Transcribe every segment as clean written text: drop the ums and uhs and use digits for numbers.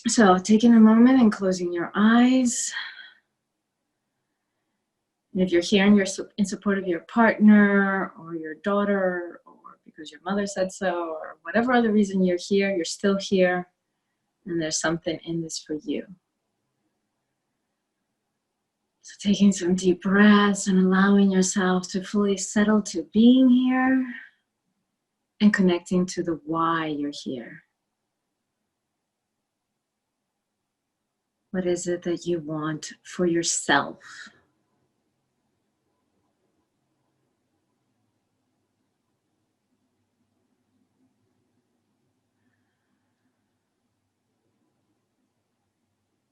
So taking a moment and closing your eyes. And if you're here and you're in support of your partner or your daughter, or because your mother said so, or whatever other reason you're here, you're still here, and there's something in this for you. So taking some deep breaths and allowing yourself to fully settle to being here and connecting to the why you're here. What is it that you want for yourself?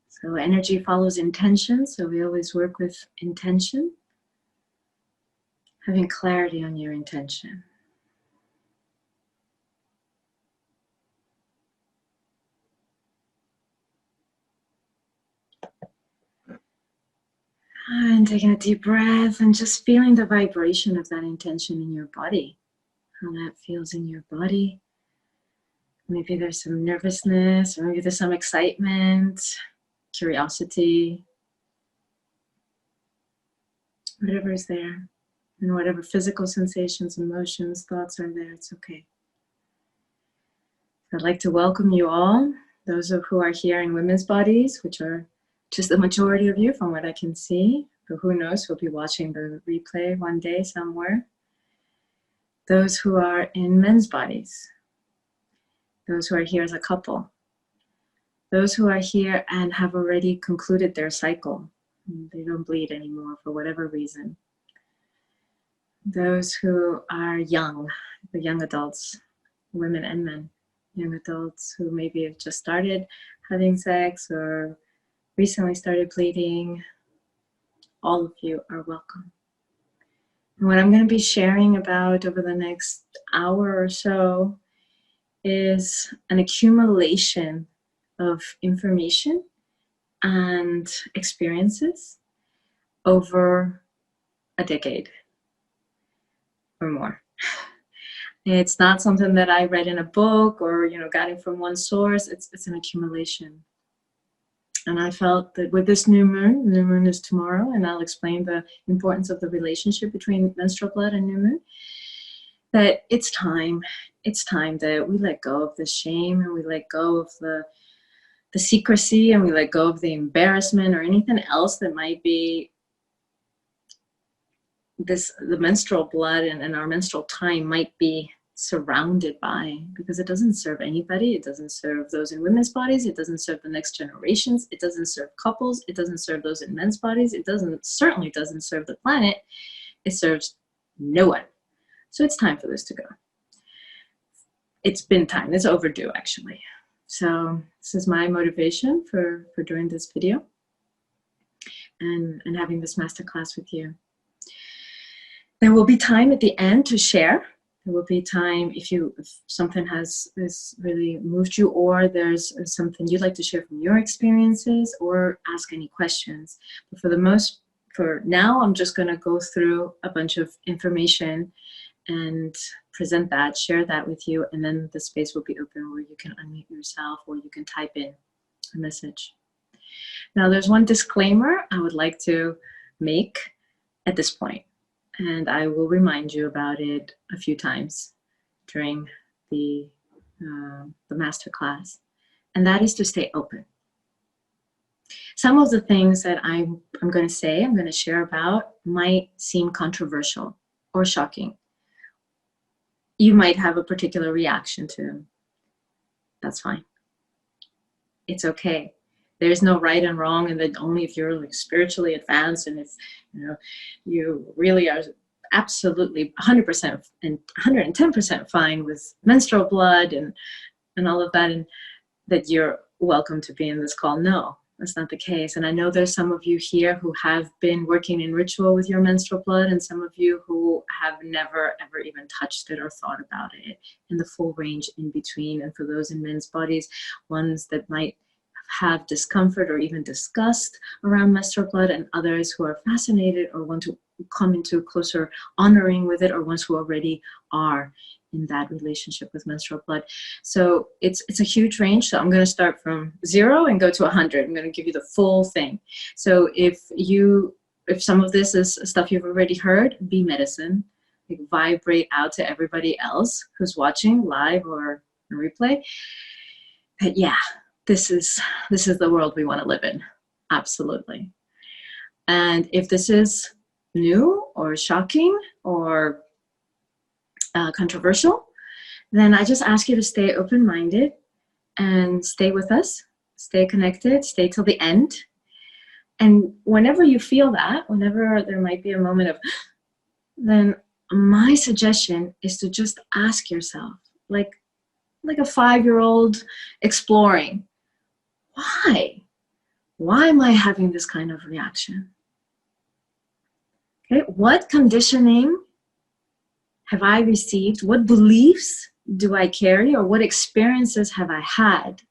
So energy follows intention, so we always work with intention. Having clarity on your intention. And taking a deep breath and just feeling the vibration of that intention in your body. How that feels in your body. Maybe there's some nervousness, or maybe there's some excitement, curiosity. Whatever is there. And whatever physical sensations, emotions, thoughts are there, it's okay. I'd like to welcome you all, those who are here in women's bodies, which are just the majority of you from what I can see, but who knows, we'll be watching the replay one day somewhere. Those who are in men's bodies, those who are here as a couple, those who are here and have already concluded their cycle. They don't bleed anymore for whatever reason. Those who are young, the young adults, women and men, young adults who maybe have just started having sex or recently started bleeding, all of you are welcome. And what I'm going to be sharing about over the next hour or so is an accumulation of information and experiences over a decade or more. It's not something that I read in a book or got it from one source. It's an accumulation. And I felt that with this new moon is tomorrow, and I'll explain the importance of the relationship between menstrual blood and new moon, that it's time that we let go of the shame, and we let go of the secrecy, and we let go of the embarrassment or anything else that might be the menstrual blood and our menstrual time might be surrounded by, because it doesn't serve anybody. It doesn't serve those in women's bodies. It doesn't serve the next generations. It doesn't serve couples. It doesn't serve those in men's bodies. It certainly doesn't serve the planet. It serves no one. So it's time for this to go. It's been time. It's overdue, actually. So this is my motivation for doing this video and having this masterclass with you. There will be time at the end to share. There will be time if something has really moved you, or there's something you'd like to share from your experiences, or ask any questions. But for now, I'm just going to go through a bunch of information and present that, share that with you, and then the space will be open where you can unmute yourself or you can type in a message. Now, there's one disclaimer I would like to make at this point, and I will remind you about it a few times during the masterclass, and that is to stay open. Some of the things that I'm going to share about might seem controversial or shocking. You might have a particular reaction to them. That's fine. It's okay. There's no right and wrong, and that only if you're like spiritually advanced, and if you really are absolutely 100% and 110% fine with menstrual blood and all of that, and that you're welcome to be in this call. No, that's not the case. And I know there's some of you here who have been working in ritual with your menstrual blood, and some of you who have never ever even touched it or thought about it, and the full range in between. And for those in men's bodies, ones that might have discomfort or even disgust around menstrual blood, and others who are fascinated or want to come into closer honoring with it, or ones who already are in that relationship with menstrual blood. So it's a huge range. So I'm going to start from 0 and go to 100. I'm going to give you the full thing. So if some of this is stuff you've already heard, be medicine. Like, vibrate out to everybody else who's watching live or replay. But yeah, this is the world we want to live in. Absolutely. And if this is new or shocking or controversial, then I just ask you to stay open-minded and stay with us, stay connected, stay till the end. And whenever you feel that, whenever there might be a moment of, then my suggestion is to just ask yourself, like a 5-year-old exploring, why? Why am I having this kind of reaction? Okay, what conditioning have I received? What beliefs do I carry, or what experiences have I had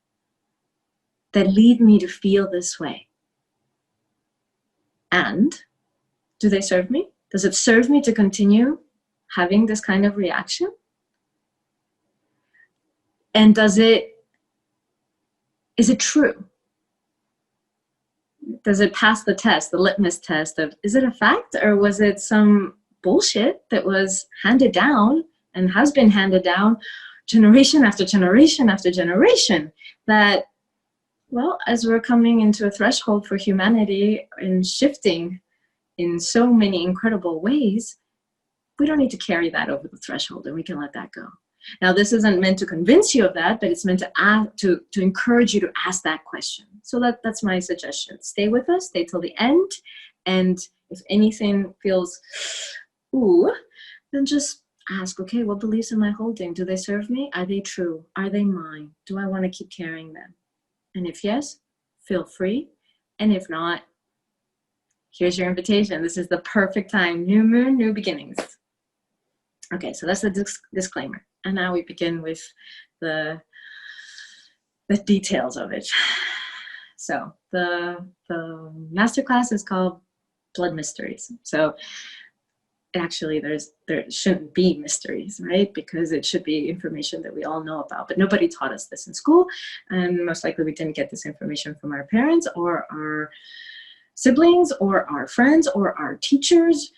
that lead me to feel this way? And do they serve me? Does it serve me to continue having this kind of reaction? And is it true? Does it pass the test, the litmus test of, is it a fact, or was it some bullshit that was handed down and has been handed down generation after generation after generation, that, well, as we're coming into a threshold for humanity and shifting in so many incredible ways, we don't need to carry that over the threshold, and we can let that go. Now, this isn't meant to convince you of that, but it's meant to encourage you to ask that question. So that's my suggestion. Stay with us, stay till the end, and if anything feels, ooh, then just ask, okay, what beliefs am I holding? Do they serve me? Are they true? Are they mine? Do I want to keep carrying them? And if yes, feel free. And if not, here's your invitation. This is the perfect time. New moon, new beginnings. Okay, so that's the disclaimer. And now we begin with the details of it. So the masterclass is called Blood Mysteries. So actually there shouldn't be mysteries, right? Because it should be information that we all know about, but nobody taught us this in school, and most likely we didn't get this information from our parents or our siblings or our friends or our teachers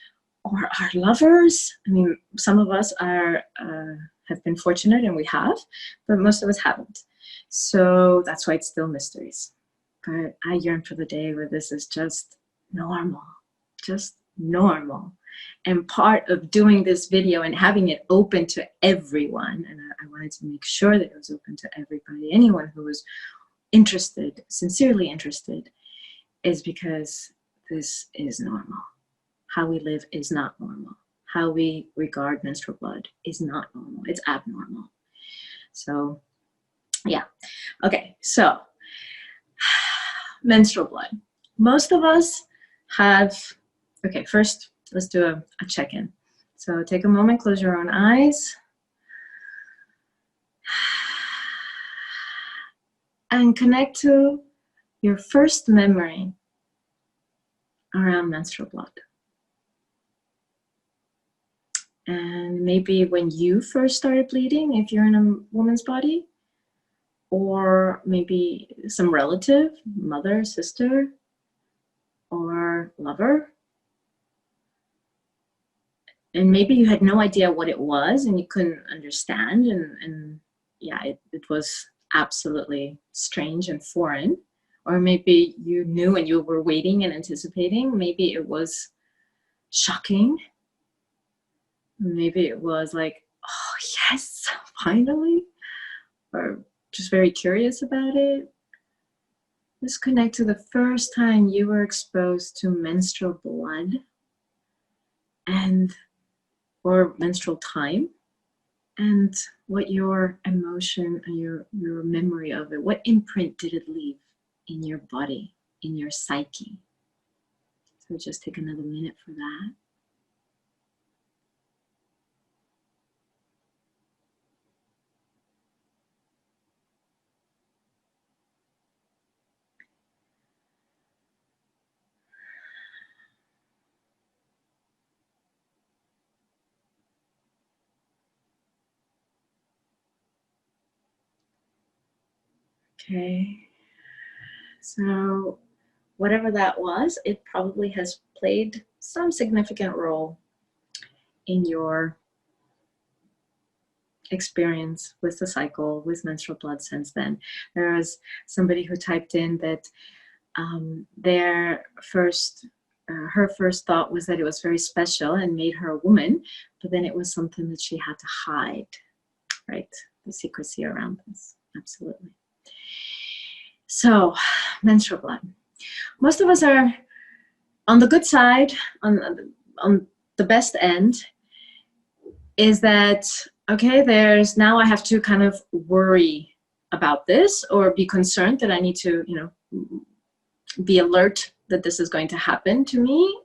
or our lovers. I mean, some of us have been fortunate, and we have, but most of us haven't. So that's why it's still mysteries. But I yearn for the day where this is just normal. And part of doing this video and having it open to everyone, and I wanted to make sure that it was open to everybody, anyone who was interested, sincerely interested, is because this is normal. How we live is not normal. How we regard menstrual blood is not normal. It's abnormal. So, yeah. Okay, so menstrual blood. Most of us have, okay, first let's do a check-in. So take a moment, close your own eyes. And connect to your first memory around menstrual blood. And maybe when you first started bleeding, if you're in a woman's body, or maybe some relative, mother, sister, or lover. And maybe you had no idea what it was and you couldn't understand. And yeah, it was absolutely strange and foreign. Or maybe you knew and you were waiting and anticipating. Maybe it was shocking. Maybe it was like, oh yes, finally. Or just very curious about it. Just connect to the first time you were exposed to menstrual blood or menstrual time, and what your emotion and your memory of it, what imprint did it leave in your body, in your psyche. So just take another minute for that. Okay. So whatever that was, it probably has played some significant role in your experience with the cycle, with menstrual blood since then. There was somebody who typed in that their first, her first thought was that it was very special and made her a woman, but then it was something that she had to hide, right? The secrecy around this, absolutely. So, menstrual blood. Most of us are on the good side, on the best end, is that, okay, there's now I have to kind of worry about this or be concerned that I need to, you know, be alert that this is going to happen to me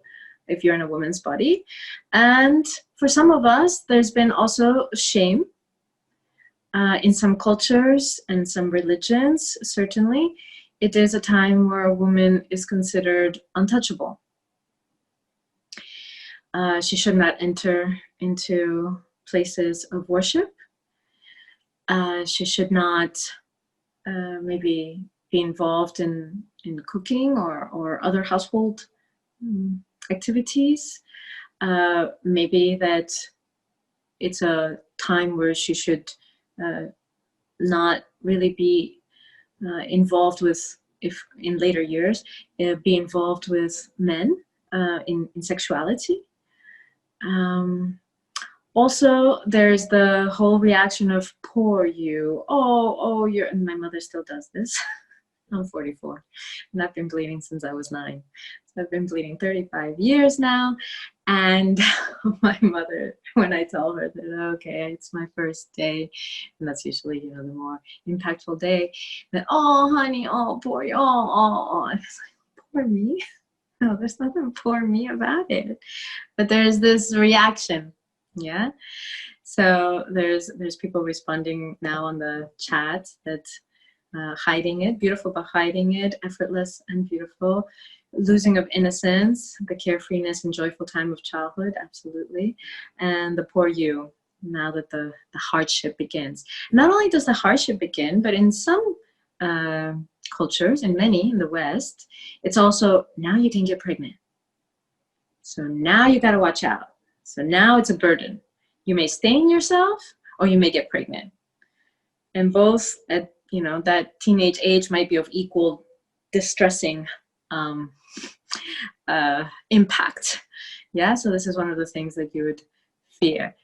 if you're in a woman's body. And for some of us, there's been also shame in some cultures and some religions, certainly. It is a time where a woman is considered untouchable. She should not enter into places of worship. She should not maybe be involved in cooking or other household activities. Maybe that it's a time where she should not really be involved with, if in later years, be involved with men in sexuality. Also, there's the whole reaction of poor you. Oh, you're, and my mother still does this. I'm 44 and I've been bleeding since I was 9. So I've been bleeding 35 years now. And my mother, when I tell her that, okay, it's my first day, and that's usually, you know, the more impactful day, that, oh, honey, oh, poor you, oh. And it's like, poor me? No, there's nothing poor me about it. But there's this reaction, yeah? So there's people responding now on the chat that hiding it, beautiful but hiding it, effortless and beautiful, losing of innocence, the carefreeness and joyful time of childhood, absolutely, and the poor you, now that the hardship begins. Not only does the hardship begin, but in some cultures, and many in the West, it's also, now you can get pregnant. So now you got to watch out. So now it's a burden. You may stain yourself or you may get pregnant. And both at, you know, that teenage age might be of equal distressing impact. Yeah, so this is one of the things that you would fear.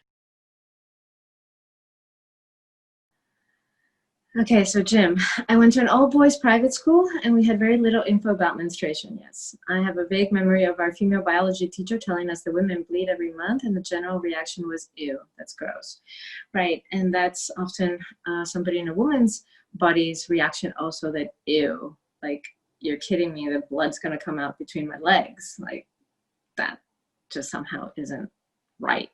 Okay, so Jim, I went to an all-boys private school and we had very little info about menstruation, yes. I have a vague memory of our female biology teacher telling us that women bleed every month and the general reaction was, ew, that's gross. Right, and that's often somebody in a woman's body's reaction also, that, ew, like, you're kidding me, the blood's gonna come out between my legs. Like, that just somehow isn't right.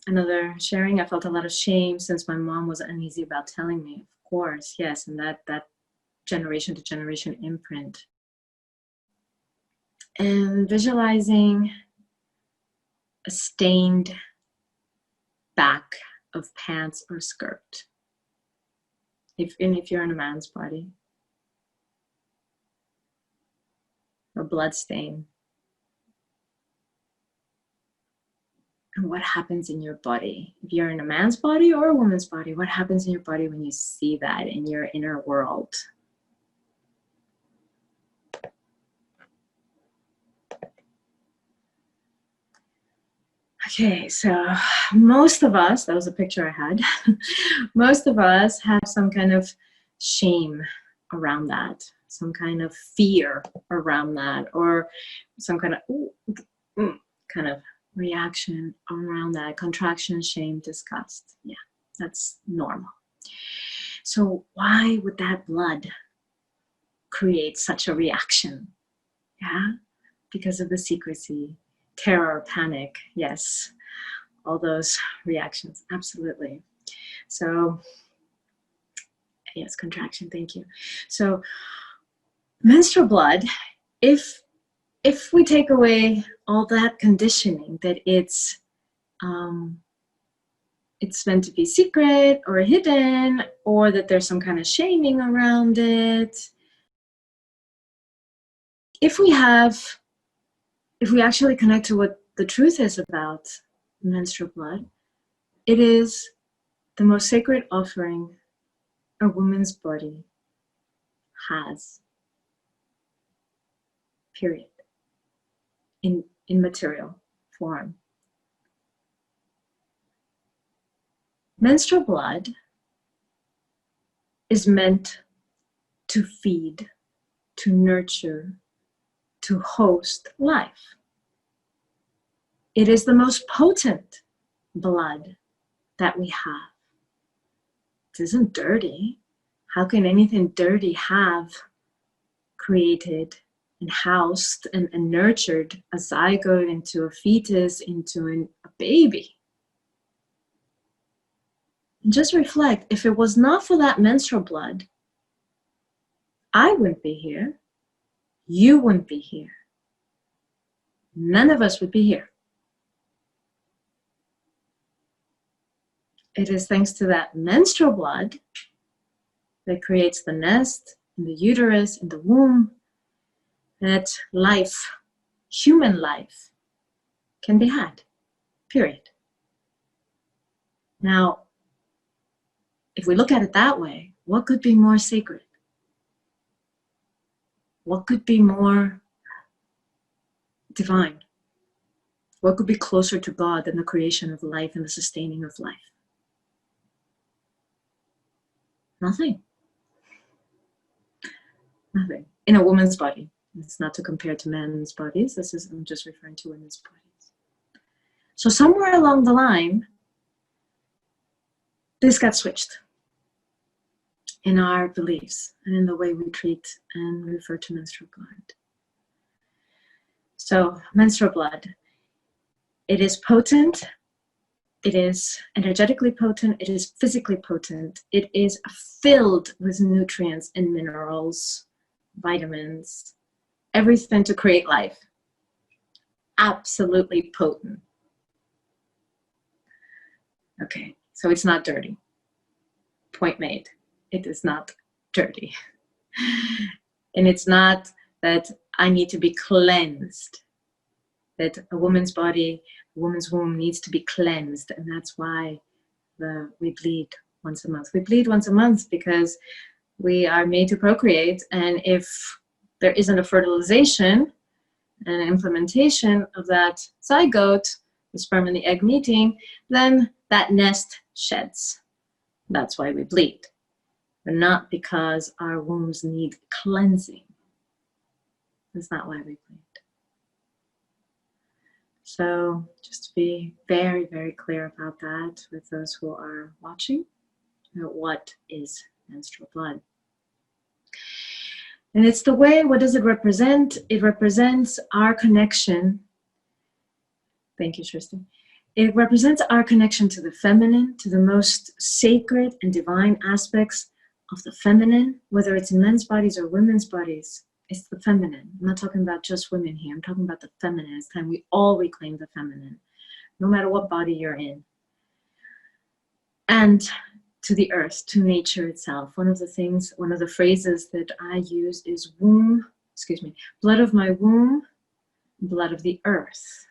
Another sharing, I felt a lot of shame since my mom was uneasy about telling me, of course, yes, and that generation to generation imprint. And visualizing a stained back of pants or skirt, if you're in a man's body, or blood stain. And what happens in your body? If you're in a man's body or a woman's body, what happens in your body when you see that in your inner world? Okay, so most of us, that was a picture I had, most of us have some kind of shame around that, some kind of fear around that, or some kind of kind of reaction around that, contraction, shame, disgust. Yeah, that's normal. So why would that blood create such a reaction? Yeah, because of the secrecy, terror, panic, yes, all those reactions, absolutely. So yes, contraction, thank you. So menstrual blood, if we take away all that conditioning, that it's it's meant to be secret or hidden, or that there's some kind of shaming around it. If we actually connect to what the truth is about menstrual blood, it is the most sacred offering a woman's body has, period, in material form. Menstrual blood is meant to feed, to nurture, to host life. It is the most potent blood that we have. It isn't dirty. How can anything dirty have created and housed and nurtured a zygote into a fetus, into a baby? And just reflect, if it was not for that menstrual blood, I wouldn't be here. You wouldn't be here. None of us would be here. It is thanks to that menstrual blood that creates the nest in the uterus, in the womb, that life, human life, can be had, period. Now, if we look at it that way, what could be more sacred? What could be more divine? What could be closer to God than the creation of life and the sustaining of life? Nothing. Nothing. In a woman's body. It's not to compare to men's bodies. I'm just referring to women's bodies. So somewhere along the line, this got switched in our beliefs and in the way we treat and refer to menstrual blood. So menstrual blood, it is potent. It is energetically potent. It is physically potent. It is filled with nutrients and minerals, vitamins, everything to create life. Absolutely potent. Okay, so it's not dirty. Point made. It is not dirty. And it's not that I need to be cleansed, that a woman's body, a woman's womb needs to be cleansed, and that's why we bleed once a month. We bleed once a month because we are made to procreate, and if there isn't a fertilization and an implementation of that zygote, the sperm and the egg meeting, then that nest sheds. That's why we bleed, but not because our wombs need cleansing. That's not why we bleed. So just to be very, very clear about that with those who are watching, what is menstrual blood? And it's the way, what does it represent? It represents our connection. Thank you, Tristan. It represents our connection to the feminine, to the most sacred and divine aspects of the feminine, whether it's in men's bodies or women's bodies. It's the feminine. I'm not talking about just women here. I'm talking about the feminine. It's time we all reclaim the feminine, no matter what body you're in. And to the earth, to nature itself. One of the phrases that I use is blood of my womb, blood of the earth.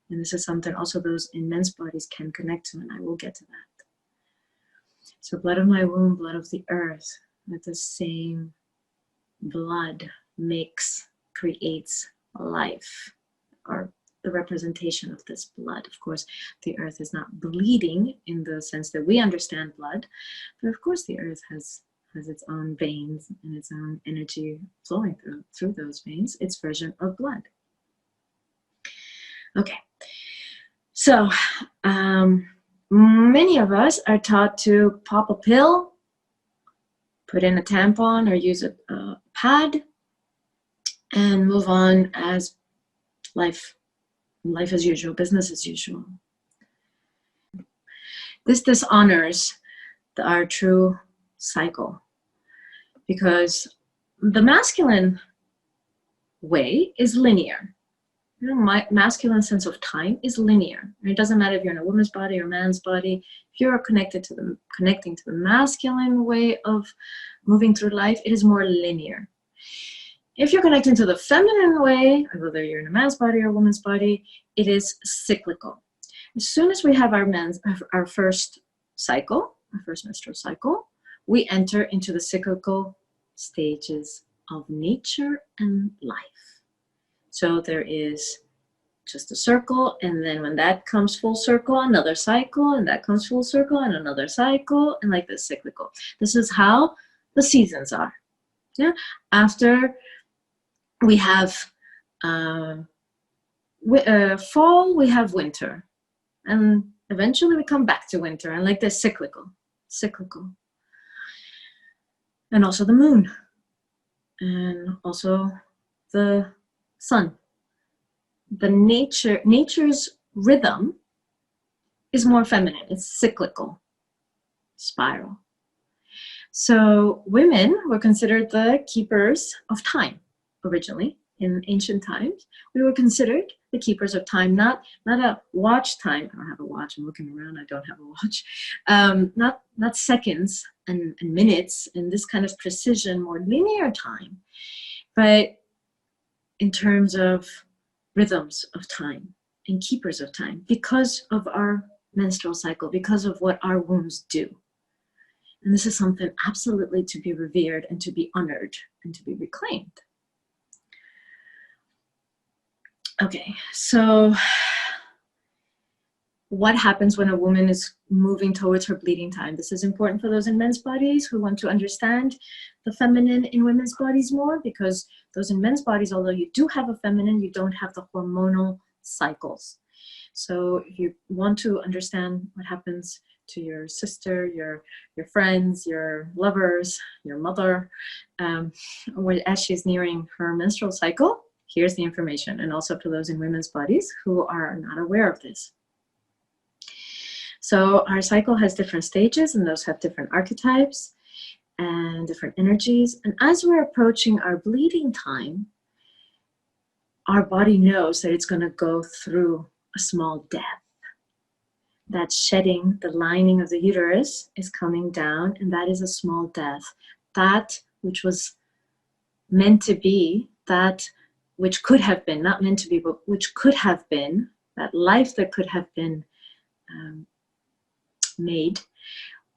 And this is something also those in men's bodies can connect to, and I will get to that. So blood of my womb, blood of the earth, that the same blood creates life, or the representation of this blood. Of course, the earth is not bleeding in the sense that we understand blood, but of course the earth has its own veins and its own energy flowing through those veins, its version of blood. Okay, so many of us are taught to pop a pill, put in a tampon, or use a pad, and move on as life as usual, business as usual. This dishonors our true cycle, because the masculine way is linear. My masculine sense of time is linear. It doesn't matter if you're in a woman's body or man's body. If you're connecting to the masculine way of moving through life, it is more linear. If you're connecting to the feminine way, whether you're in a man's body or a woman's body, it is cyclical. As soon as we have our first cycle, our first menstrual cycle, we enter into the cyclical stages of nature and life. So there is just a circle, and then when that comes full circle, another cycle, and that comes full circle, and another cycle, and like this cyclical. This is how the seasons are. Yeah. After we have fall, we have winter, and eventually we come back to winter, and like this cyclical. And also the moon, and also the sun. The nature's rhythm is more feminine. It's cyclical, spiral. So women were considered the keepers of time originally. In ancient times, we were considered the keepers of time, not a watch time. I don't have a watch. I'm looking around. I don't have a watch. Not seconds and minutes and this kind of precision, more linear time, but in terms of rhythms of time and keepers of time, because of our menstrual cycle, because of what our wombs do. And this is something absolutely to be revered and to be honored and to be reclaimed. Okay, so what happens when a woman is moving towards her bleeding time? This is important for those in men's bodies who want to understand the feminine in women's bodies more, because those in men's bodies, although you do have a feminine, you don't have the hormonal cycles. So if you want to understand what happens to your sister, your friends, your lovers, your mother, as she's nearing her menstrual cycle, here's the information. And also for those in women's bodies who are not aware of this. So our cycle has different stages, and those have different archetypes and different energies. And as we're approaching our bleeding time, our body knows that it's going to go through a small death. That shedding, the lining of the uterus is coming down, and that is a small death. That which was meant to be, that which could have been, not meant to be, but which could have been, that life that could have been made,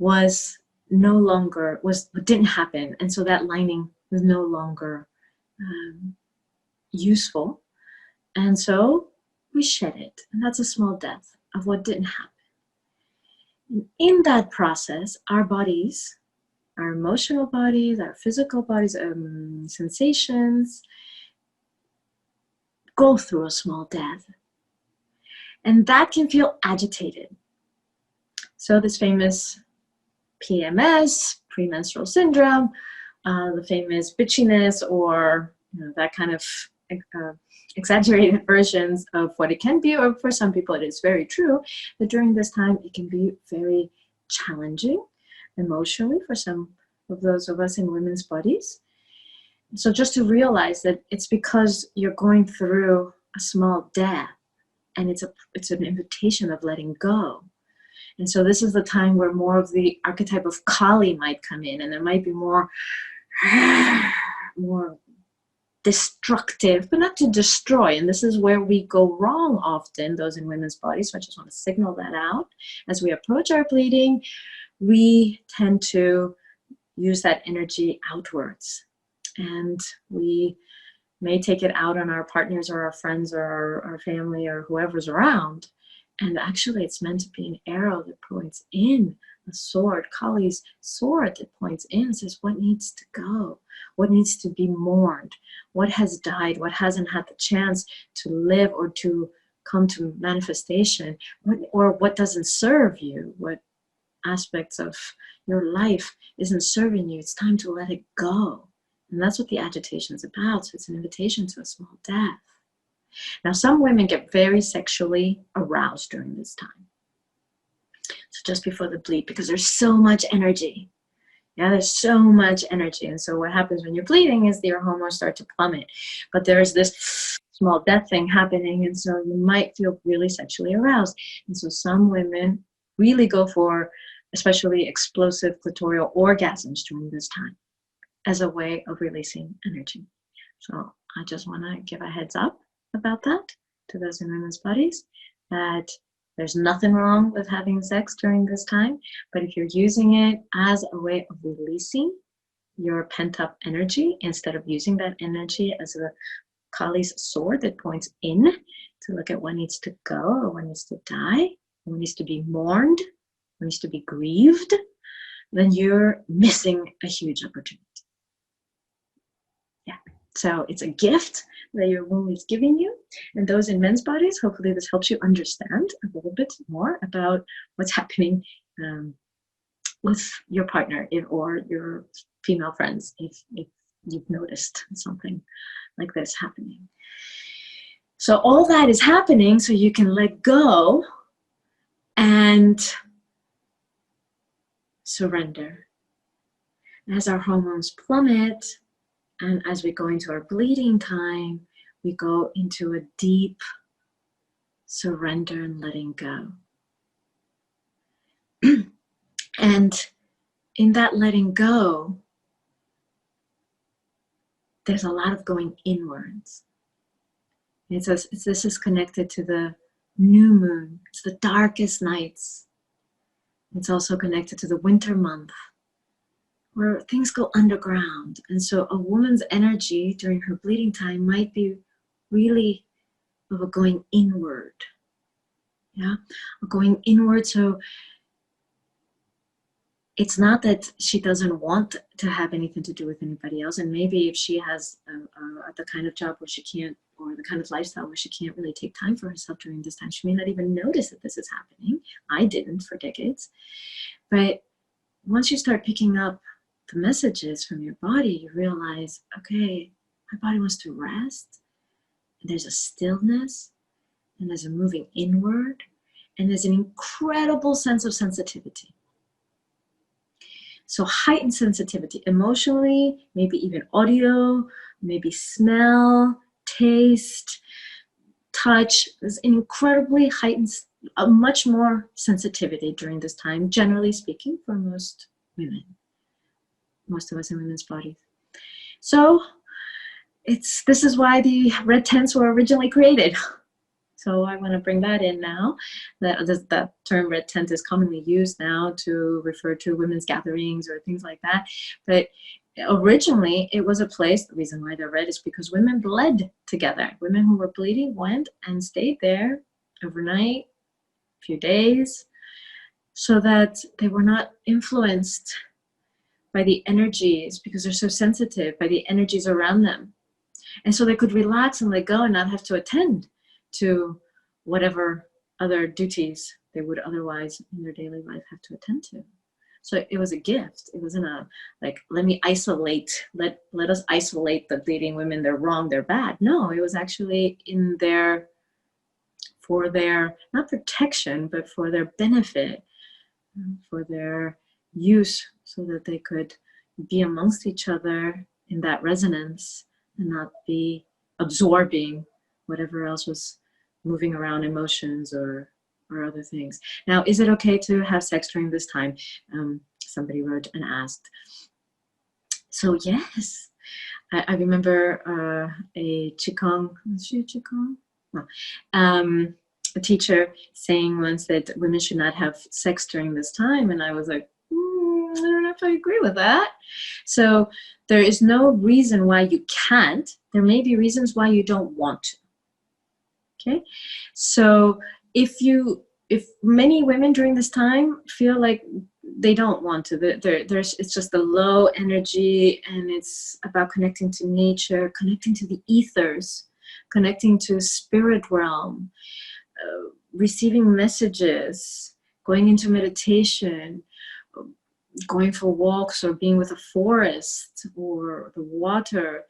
was no longer, didn't happen. And so that lining was no longer useful. And so we shed it. And that's a small death of what didn't happen. And in that process, our bodies, our emotional bodies, our physical bodies, sensations, go through a small death. And that can feel agitated. So this famous PMS, premenstrual syndrome, the famous bitchiness, or that kind of exaggerated versions of what it can be, or for some people it is very true, that during this time it can be very challenging emotionally for some of those of us in women's bodies. So just to realize that it's because you're going through a small death, and it's an invitation of letting go. And so this is the time where more of the archetype of Kali might come in, and there might be more destructive, but not to destroy. And this is where we go wrong often, those in women's bodies. So I just want to signal that out. As we approach our bleeding, we tend to use that energy outwards. And we may take it out on our partners or our friends or our family or whoever's around. And actually it's meant to be an arrow that points in, a sword, Kali's sword that points in and says, what needs to go? What needs to be mourned? What has died? What hasn't had the chance to live or to come to manifestation? What doesn't serve you? What aspects of your life isn't serving you? It's time to let it go. And that's what the agitation is about. So it's an invitation to a small death. Now, some women get very sexually aroused during this time. So just before the bleed, because there's so much energy. Yeah, there's so much energy. And so what happens when you're bleeding is your hormones start to plummet. But there's this small death thing happening, and so you might feel really sexually aroused. And so some women really go for especially explosive clitoral orgasms during this time as a way of releasing energy. So I just want to give a heads up about that to those in women's bodies, that there's nothing wrong with having sex during this time, but if you're using it as a way of releasing your pent-up energy, instead of using that energy as a Kali's sword that points in to look at what needs to go or what needs to die, what needs to be mourned, what needs to be grieved, then you're missing a huge opportunity. Yeah. So it's a gift that your womb is giving you. And those in men's bodies, hopefully this helps you understand a little bit more about what's happening with your partner or your female friends, if you've noticed something like this happening. So all that is happening so you can let go and surrender. As our hormones plummet, and as we go into our bleeding time, we go into a deep surrender and letting go. And in that letting go, there's a lot of going inwards. This is connected to the new moon. It's the darkest nights. It's also connected to the winter month, where things go underground. And so a woman's energy during her bleeding time might be really of a going inward. Yeah, going inward. So it's not that she doesn't want to have anything to do with anybody else. And maybe if she has the kind of job where she can't, or the kind of lifestyle where she can't really take time for herself during this time, she may not even notice that this is happening. I didn't for decades. But once you start picking up the messages from your body, you realize, okay, my body wants to rest. And there's a stillness, and there's a moving inward, and there's an incredible sense of sensitivity. So heightened sensitivity emotionally, maybe even audio, maybe smell, taste, touch. There's incredibly heightened, much more sensitivity during this time, generally speaking, for most women, most of us in women's bodies. So this is why the red tents were originally created. So I want to bring that in now. That term red tent is commonly used now to refer to women's gatherings or things like that. But originally it was a place, the reason why they're red is because women bled together. Women who were bleeding went and stayed there overnight, a few days, so that they were not influenced by the energies, because they're so sensitive, by the energies around them. And so they could relax and let go and not have to attend to whatever other duties they would otherwise in their daily life have to attend to. So it was a gift. It wasn't a, like, let me isolate, let us isolate the bleeding women, they're wrong, they're bad. No, it was actually for their, not protection, but for their benefit, for their use, so that they could be amongst each other in that resonance and not be absorbing whatever else was moving around, emotions or other things. Now, is it okay to have sex during this time? Somebody wrote and asked. So yes, I remember a Qigong, was she a Qigong? No. A teacher saying once that women should not have sex during this time, and I was like, I don't know if I agree with that. So there is no reason why you can't. There may be reasons why you don't want to. Okay, so if many women during this time feel like they don't want to, it's just the low energy, and it's about connecting to nature, connecting to the ethers, connecting to spirit realm, receiving messages, going into meditation, going for walks, or being with a forest or the water.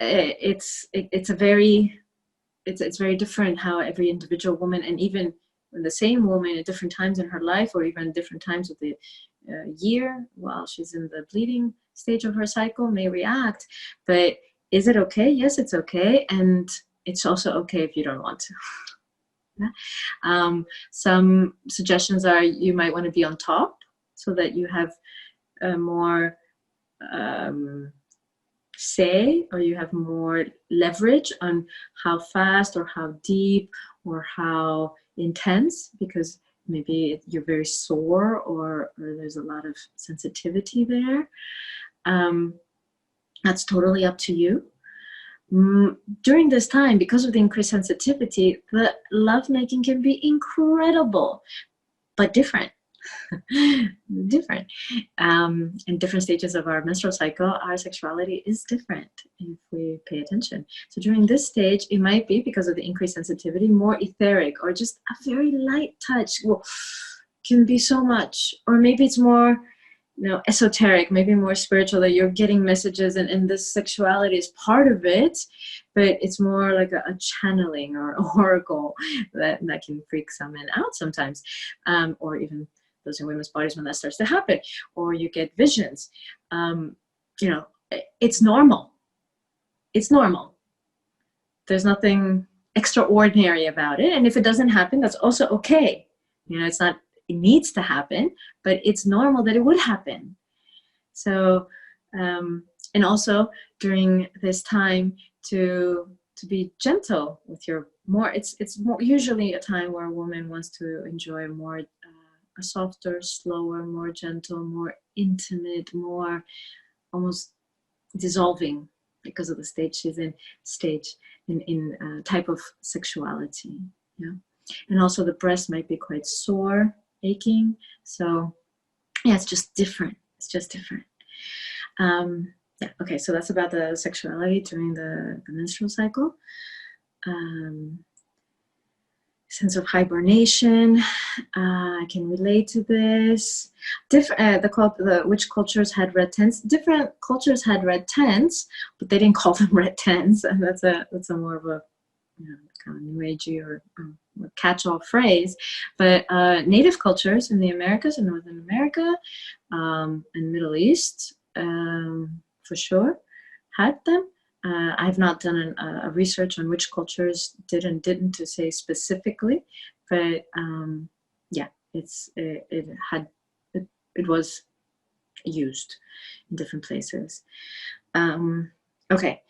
It's very different how every individual woman, and even the same woman at different times in her life, or even different times of the year while she's in the bleeding stage of her cycle, may react. But is it okay? Yes, it's okay. And it's also okay if you don't want to. Some suggestions are you might want to be on top so that you have more say, or you have more leverage on how fast or how deep or how intense, because maybe you're very sore or there's a lot of sensitivity there. That's totally up to you. During this time, because of the increased sensitivity, the lovemaking can be incredible, but different. Different. In different stages of our menstrual cycle, our sexuality is different if we pay attention. So during this stage, it might be, because of the increased sensitivity, more etheric, or just a very light touch can be so much. Or maybe it's more, esoteric, maybe more spiritual, that you're getting messages and this sexuality is part of it, but it's more like a channeling or oracle that can freak some men out sometimes, or even those in women's bodies when that starts to happen, or you get visions. It's normal. It's normal. There's nothing extraordinary about it. And if it doesn't happen, that's also okay. It's not, it needs to happen, but it's normal that it would happen. So, and also during this time to be gentle with your it's more usually a time where a woman wants to enjoy more, a softer, slower, more gentle, more intimate, more almost dissolving, because of the stage she's in, type of sexuality. Yeah. And also the breast might be quite sore, aching. So yeah, it's just different. It's just different. Yeah. Okay. So that's about the sexuality during the menstrual cycle. Sense of hibernation. I can relate to this. Which cultures had red tents? Different cultures had red tents, but they didn't call them red tents, and that's a more of a kind of new agey or catch-all phrase. But native cultures in the Americas and Northern America and Middle East, for sure, had them. I have not done a research on which cultures did and didn't, to say specifically, but yeah, it was used in different places. Okay.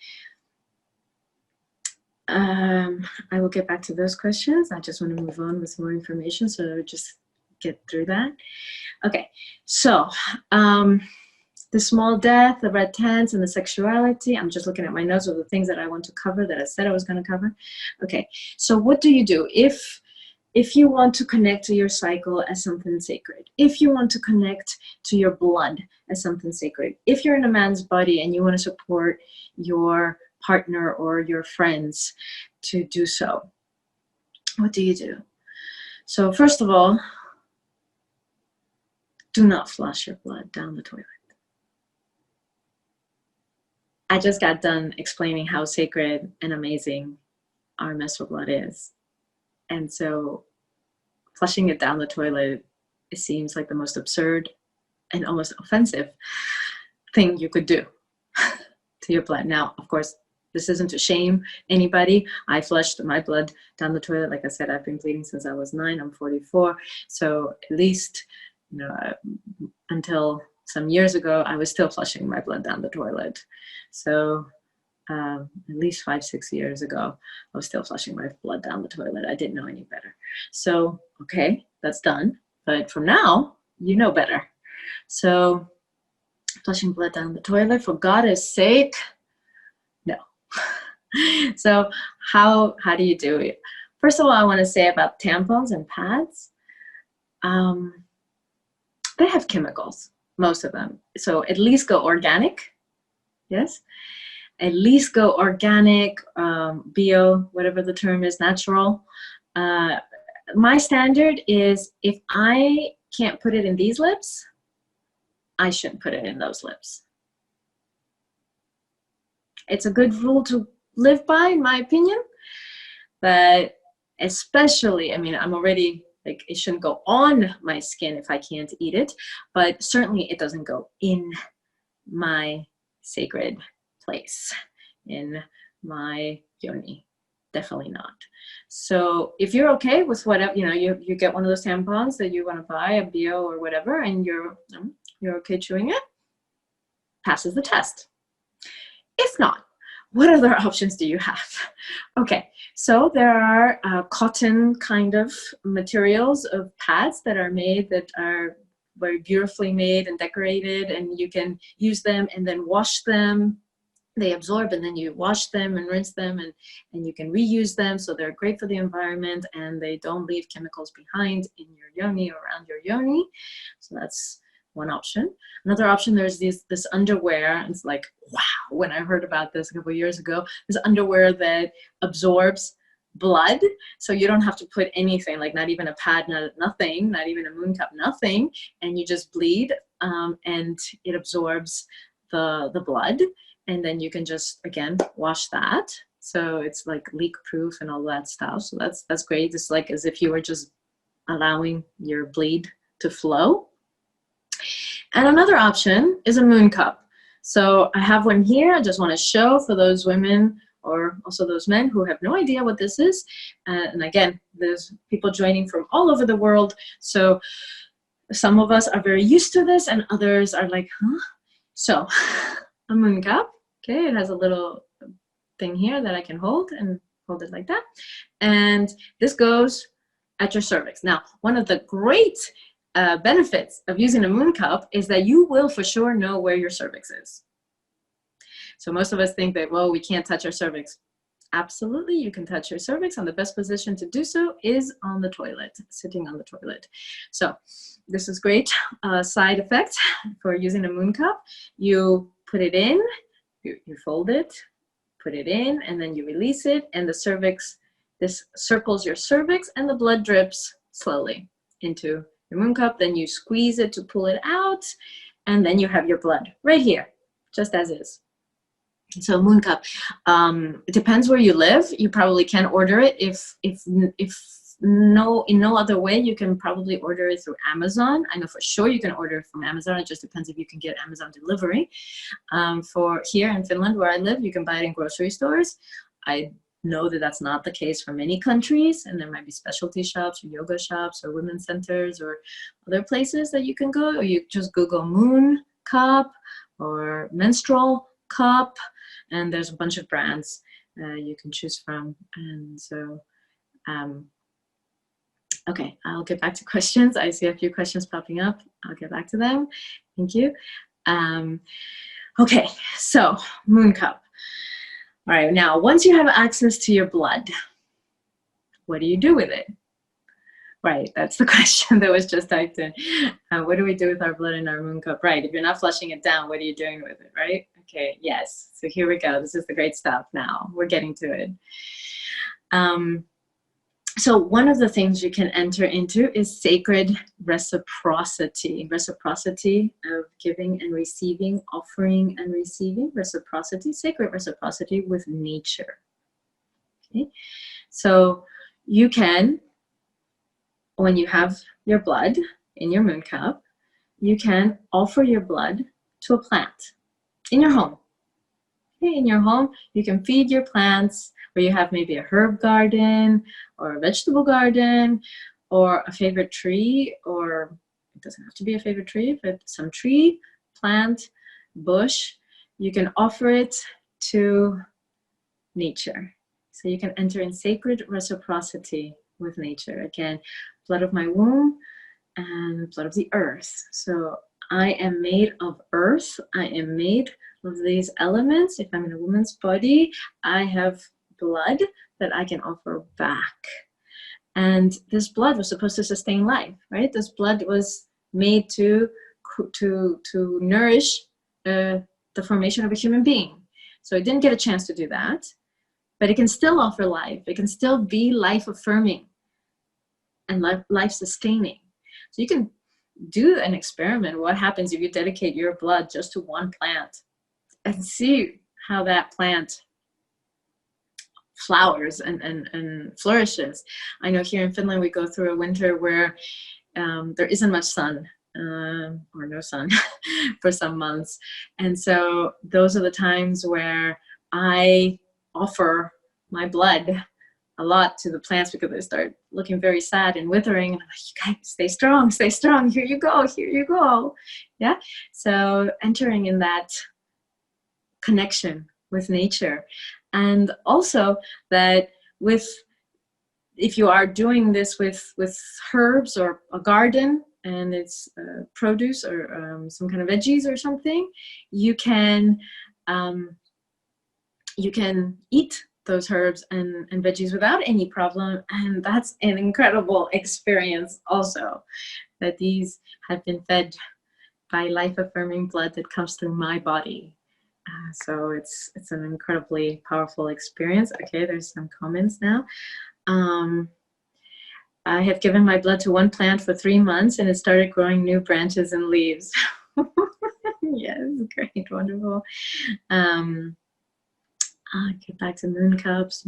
I will get back to those questions. I just want to move on with some more information, so just get through that. Okay, so the small death, the red tents, and the sexuality. I'm just looking at my notes of the things that I want to cover, that I said I was going to cover. Okay, so what do you do if you want to connect to your cycle as something sacred? If you want to connect to your blood as something sacred? If you're in a man's body and you want to support your partner or your friends to do so, what do you do? So first of all, do not flush your blood down the toilet. I just got done explaining how sacred and amazing our menstrual blood is. And so flushing it down the toilet, it seems like the most absurd and almost offensive thing you could do to your blood. Now, of course, this isn't to shame anybody. I flushed my blood down the toilet. Like I said, I've been bleeding since I was 9. I'm 44. So at least, until some years ago, I was still flushing my blood down the toilet. So at least 5-6 years ago, I was still flushing my blood down the toilet. I didn't know any better. So, okay, that's done. But from now, you know better. So flushing blood down the toilet, for God's sake, no. So how do you do it? First of all, I want to say about tampons and pads. They have chemicals, most of them. So at least go organic. Yes. At least go organic, bio, whatever the term is, natural. My standard is, if I can't put it in these lips, I shouldn't put it in those lips. It's a good rule to live by, in my opinion. But especially, I'm already, it shouldn't go on my skin if I can't eat it. But certainly it doesn't go in my sacred place, in my yoni. Definitely not. So if you're okay with whatever, you get one of those tampons that you want to buy, a bio or whatever, and you're okay chewing it, passes the test. If not, what other options do you have? Okay, so there are cotton kind of materials of pads that are made, that are very beautifully made and decorated, and you can use them and then wash them. They absorb, and then you wash them and rinse them, and you can reuse them. So they're great for the environment, and they don't leave chemicals behind in your yoni or around your yoni. So that's one option. Another option, there's this underwear. It's like, wow, when I heard about this a couple of years ago, this underwear that absorbs blood, so you don't have to put anything, like not even a pad, nothing, not even a moon cup, nothing, and you just bleed, and it absorbs the blood, and then you can just, again, wash that. So it's like leak proof and all that stuff. So that's great. It's like as if you were just allowing your bleed to flow. And another option is a moon cup. So I have one here. I just want to show for those women, or also those men who have no idea what this is. And again, there's people joining from all over the world. So some of us are very used to this, and others are like, huh? So a moon cup, okay, it has a little thing here that I can hold, and hold it like that. And this goes at your cervix. Now, one of the great benefits of using a moon cup is that you will for sure know where your cervix is. So most of us think that, well, we can't touch our cervix. Absolutely, you can touch your cervix, and the best position to do so is on the toilet, sitting on the toilet. So this is great side effect for using a moon cup. You put it in, you fold it, put it in, and then you release it, and the cervix, this circles your cervix, and the blood drips slowly into your moon cup. Then you squeeze it to pull it out, and then you have your blood right here, just as is. So moon cup, it depends where you live. You probably can order it. If in no other way, you can probably order it through Amazon. I know for sure you can order it from Amazon. It just depends if you can get Amazon delivery. For here in Finland, where I live, you can buy it in grocery stores. I know that that's not the case for many countries, and there might be specialty shops or yoga shops or women's centers or other places that you can go, or you just Google moon cup or menstrual cup, and there's a bunch of brands you can choose from. And so okay, I'll get back to questions. I see a few questions popping up. I'll get back to them. Thank you. Okay, so moon cup. All right, now once you have access to your blood, what do you do with it? Right, that's the question that was just typed in. What do we do with our blood in our moon cup? Right, if you're not flushing it down, what are you doing with it, right? Okay, yes, so here we go. This is the great stuff now. We're getting to it. So one of the things you can enter into is sacred reciprocity. Reciprocity of giving and receiving, offering and receiving, reciprocity, sacred reciprocity with nature. Okay, so you can, when you have your blood in your moon cup, you can offer your blood to a plant in your home. Okay, in your home, you can feed your plants, or you have maybe a herb garden or a vegetable garden or a favorite tree, or it doesn't have to be a favorite tree, but some tree, plant, bush, you can offer it to nature. So you can enter in sacred reciprocity with nature. Again, blood of my womb and blood of the earth. So I am made of earth. I am made of these elements. If I'm in a woman's body, I have blood that I can offer back. And this blood was supposed to sustain life, right? This blood was made to nourish the formation of a human being. So it didn't get a chance to do that, but it can still offer life. It can still be life affirming and life sustaining. So you can do an experiment. What happens if you dedicate your blood just to one plant and see how that plant flowers and flourishes. I know here in Finland we go through a winter where there isn't much sun or no sun for some months, and so those are the times where I offer my blood a lot to the plants because they start looking very sad and withering. And I'm like, you guys, stay strong, stay strong. Here you go, here you go. Yeah. So entering in that connection with nature. And also that with, if you are doing this with herbs or a garden and it's produce or some kind of veggies or something, you can eat those herbs and veggies without any problem. And that's an incredible experience also, that these have been fed by life-affirming blood that comes through my body. So it's an incredibly powerful experience. Okay, there's some comments now. I have given my blood to one plant for 3 months and it started growing new branches and leaves. Yes, great, wonderful. Get back to moon cups.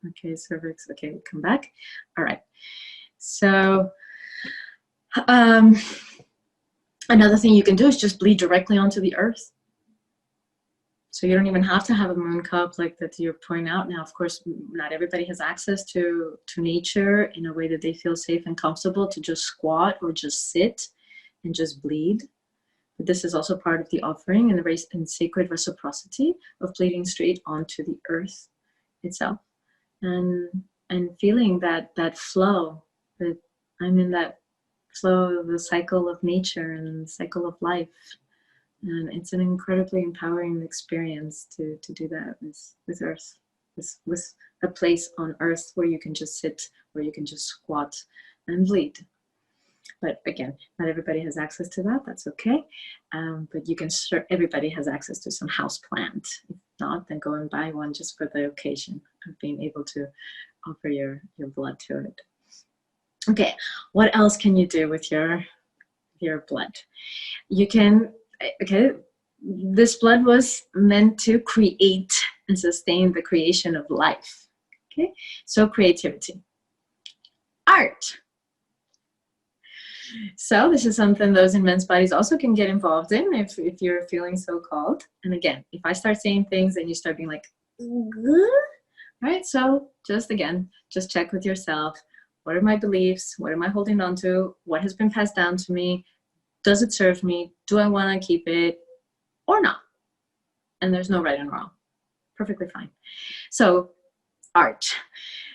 Okay, cervix. Okay, we'll come back. All right. So another thing you can do is just bleed directly onto the earth. So you don't even have to have a moon cup like that you're pointing out. Now, of course, not everybody has access to nature in a way that they feel safe and comfortable to just squat or just sit and just bleed. But this is also part of the offering and the sacred reciprocity of bleeding straight onto the earth itself, and feeling that flow, that I'm in that flow of the cycle of nature and the cycle of life. And it's an incredibly empowering experience to do that with earth, with a place on earth where you can just sit, where you can just squat and bleed. But again, not everybody has access to that. That's okay. But you can everybody has access to some house plant. If not, then go and buy one just for the occasion of being able to offer your blood to it. Okay, what else can you do with your blood? You can, okay, this blood was meant to create and sustain the creation of life. Okay, so creativity, art. So this is something those in men's bodies also can get involved in if you're feeling so called. And again, if I start saying things and you start being like, right? So just again, just check with yourself. What are my beliefs? What am I holding on to? What has been passed down to me? Does it serve me? Do I want to keep it or not? And there's no right and wrong. Perfectly fine. So art.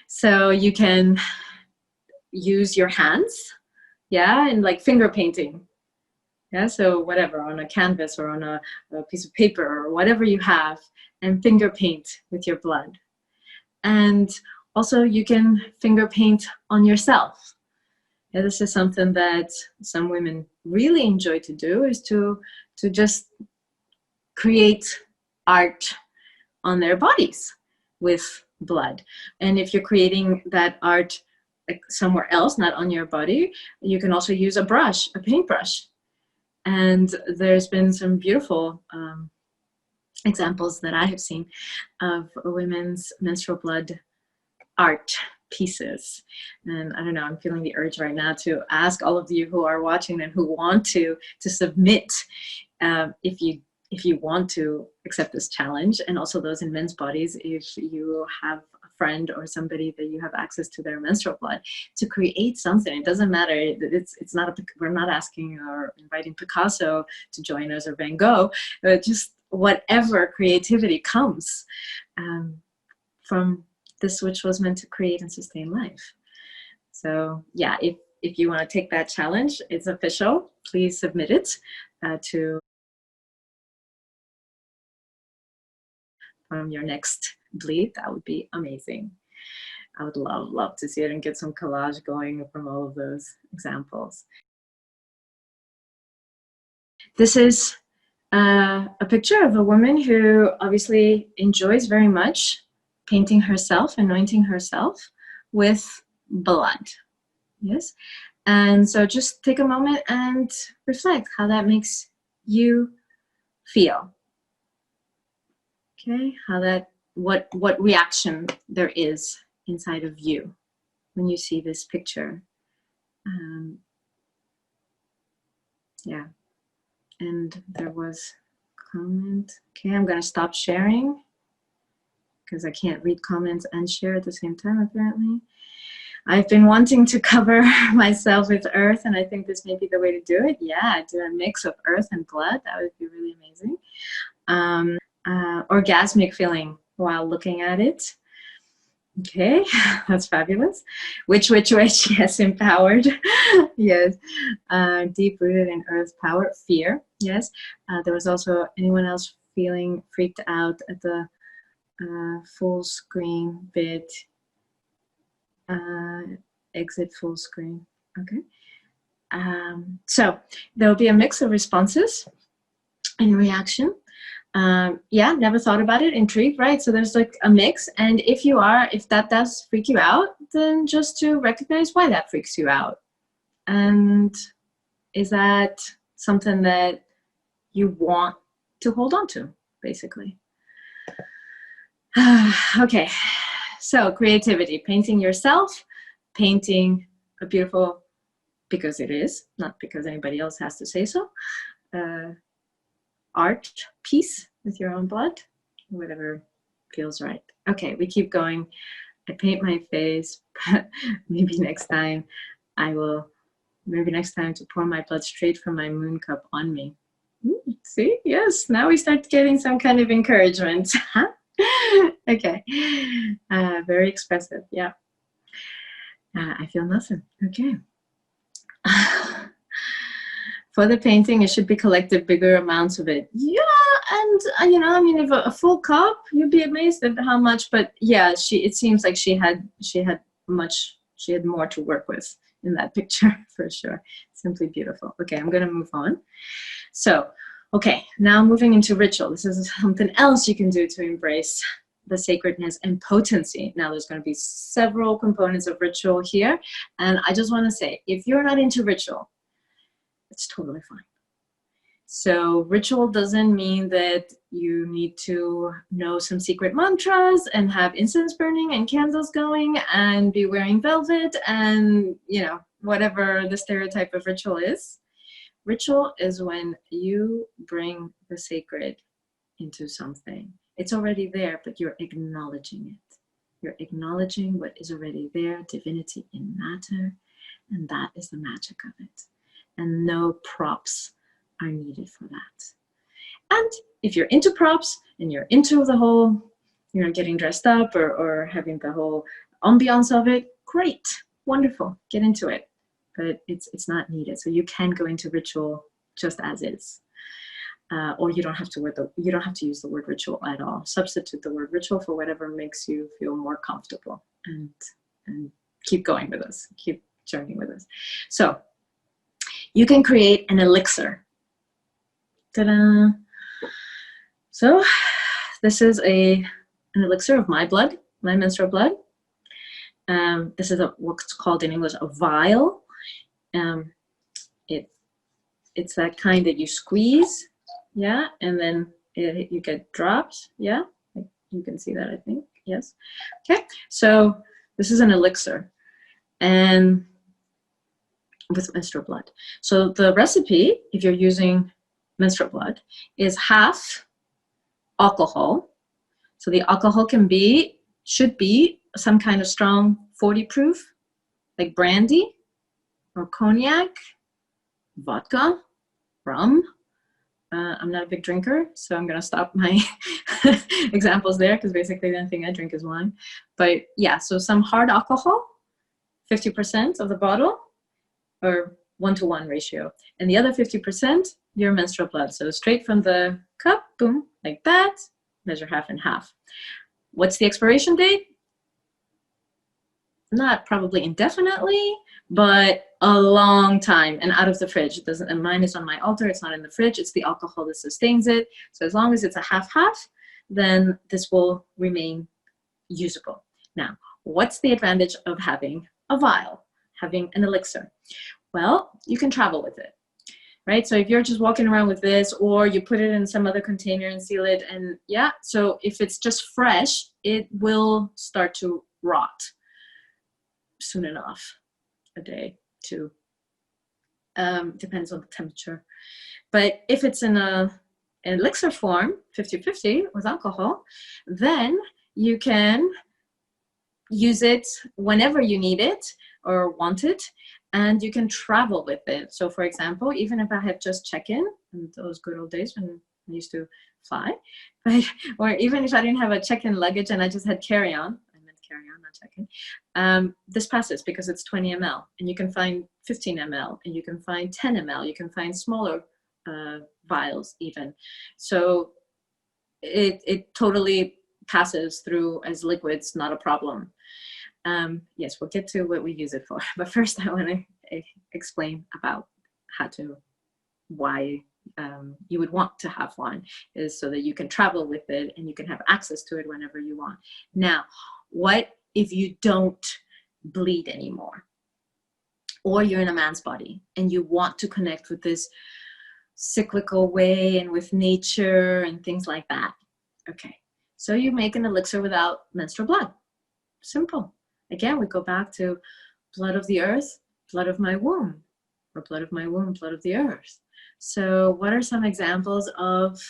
So you can use your hands, yeah, and like finger painting. Yeah, so whatever, on a canvas or on a piece of paper or whatever you have, and finger paint with your blood. And also you can finger paint on yourself. Yeah, this is something that some women really enjoy to do, is to just create art on their bodies with blood. And if you're creating that art somewhere else, not on your body, you can also use a brush, a paintbrush. And there's been some beautiful examples that I have seen of women's menstrual blood art pieces. And I don't know, I'm feeling the urge right now to ask all of you who are watching and who want to submit, if you want to accept this challenge, and also those in men's bodies, if you have a friend or somebody that you have access to their menstrual blood, to create something. It doesn't matter. It's not we're not asking or inviting Picasso to join us or Van Gogh, just whatever creativity comes from this, which was meant to create and sustain life. So yeah, if you want to take that challenge, it's official. Please submit it to from your next bleed. That would be amazing. I would love to see it and get some collage going from all of those examples. This is a picture of a woman who obviously enjoys very much painting herself, anointing herself with blood. Yes. And so just take a moment and reflect how that makes you feel. Okay, how that, what reaction there is inside of you when you see this picture. Yeah, and there was a comment. Okay, I'm gonna stop sharing because I can't read comments and share at the same time, apparently. I've been wanting to cover myself with earth, and I think this may be the way to do it. Yeah, do a mix of earth and blood. That would be really amazing. Orgasmic feeling while looking at it. Okay, that's fabulous. Which, yes, empowered. Yes, deep-rooted in earth power. Fear, yes. There was also anyone else feeling freaked out at the full screen bit? Exit full screen. Okay. So there'll be a mix of responses in reaction. Yeah, never thought about it. Intrigued, right? So there's like a mix. And if that does freak you out, then just to recognize why that freaks you out. And is that something that you want to hold on to, basically? Okay. So creativity, painting yourself, painting a beautiful, because it is, not because anybody else has to say so, art piece with your own blood, whatever feels right. Okay, we keep going. I paint my face, but maybe next time to pour my blood straight from my moon cup on me. See, yes, now we start getting some kind of encouragement. Okay, very expressive, yeah. I feel nothing, okay. For the painting, it should be collected bigger amounts of it. Yeah, and I mean, if a full cup, you'd be amazed at how much. But yeah, it seems like she had more to work with in that picture for sure. Simply beautiful. Okay, I'm gonna move on. So, okay, now moving into ritual. This is something else you can do to embrace the sacredness and potency. Now, there's going to be several components of ritual here, and I just want to say, if you're not into ritual, it's totally fine. So ritual doesn't mean that you need to know some secret mantras and have incense burning and candles going and be wearing velvet and, whatever the stereotype of ritual is. Ritual is when you bring the sacred into something. It's already there, but you're acknowledging it. You're acknowledging what is already there, divinity in matter, and that is the magic of it. And no props are needed for that. And if you're into props and you're into the whole, getting dressed up or having the whole ambiance of it, great, wonderful, get into it. But it's not needed. So you can go into ritual just as is. Or you don't have to use the word ritual at all. Substitute the word ritual for whatever makes you feel more comfortable, and keep going with us. Keep journeying with us. So you can create an elixir. Ta-da! So this is an elixir of my blood, my menstrual blood. This is what's called in English a vial. It's that kind that you squeeze. Yeah, and then you get drops. Yeah, you can see that, I think. Yes. Okay, so this is an elixir, and with menstrual blood. So the recipe, if you're using menstrual blood, is half alcohol. So the alcohol should be some kind of strong 40 proof, like brandy or cognac, vodka, rum. I'm not a big drinker, so I'm going to stop my examples there, because basically the only thing I drink is wine. But yeah, so some hard alcohol, 50% of the bottle, or 1-to-1 ratio. And the other 50%, your menstrual blood. So straight from the cup, boom, like that, measure half and half. What's the expiration date? Not probably indefinitely, but a long time, and out of the fridge. It doesn't, and mine is on my altar. It's not in the fridge. It's the alcohol that sustains it. So as long as it's a half-half, then this will remain usable. Now, what's the advantage of having a vial, having an elixir? Well, you can travel with it, right? So if you're just walking around with this, or you put it in some other container and seal it, and yeah, so if it's just fresh, it will start to rot soon enough, a day, 2. Depends on the temperature. But if it's in an elixir form, 50-50 with alcohol, then you can use it whenever you need it or want it, and you can travel with it. So for example, even if I have just check-in, in those good old days when I used to fly, right? Or even if I didn't have a check-in luggage and I just had carry-on, I meant carry-on, not check-in, this passes because it's 20 ml, and you can find 15 ml, and you can find 10 ml, you can find smaller vials even. So it totally passes through as liquids, not a problem. Yes, we'll get to what we use it for, but first I want to explain about why you would want to have one, is so that you can travel with it and you can have access to it whenever you want. Now, what if you don't bleed anymore, or you're in a man's body and you want to connect with this cyclical way and with nature and things like that? Okay, so you make an elixir without menstrual blood. Simple. Again, we go back to blood of the earth, blood of my womb, or blood of my womb, blood of the earth. So what are some examples of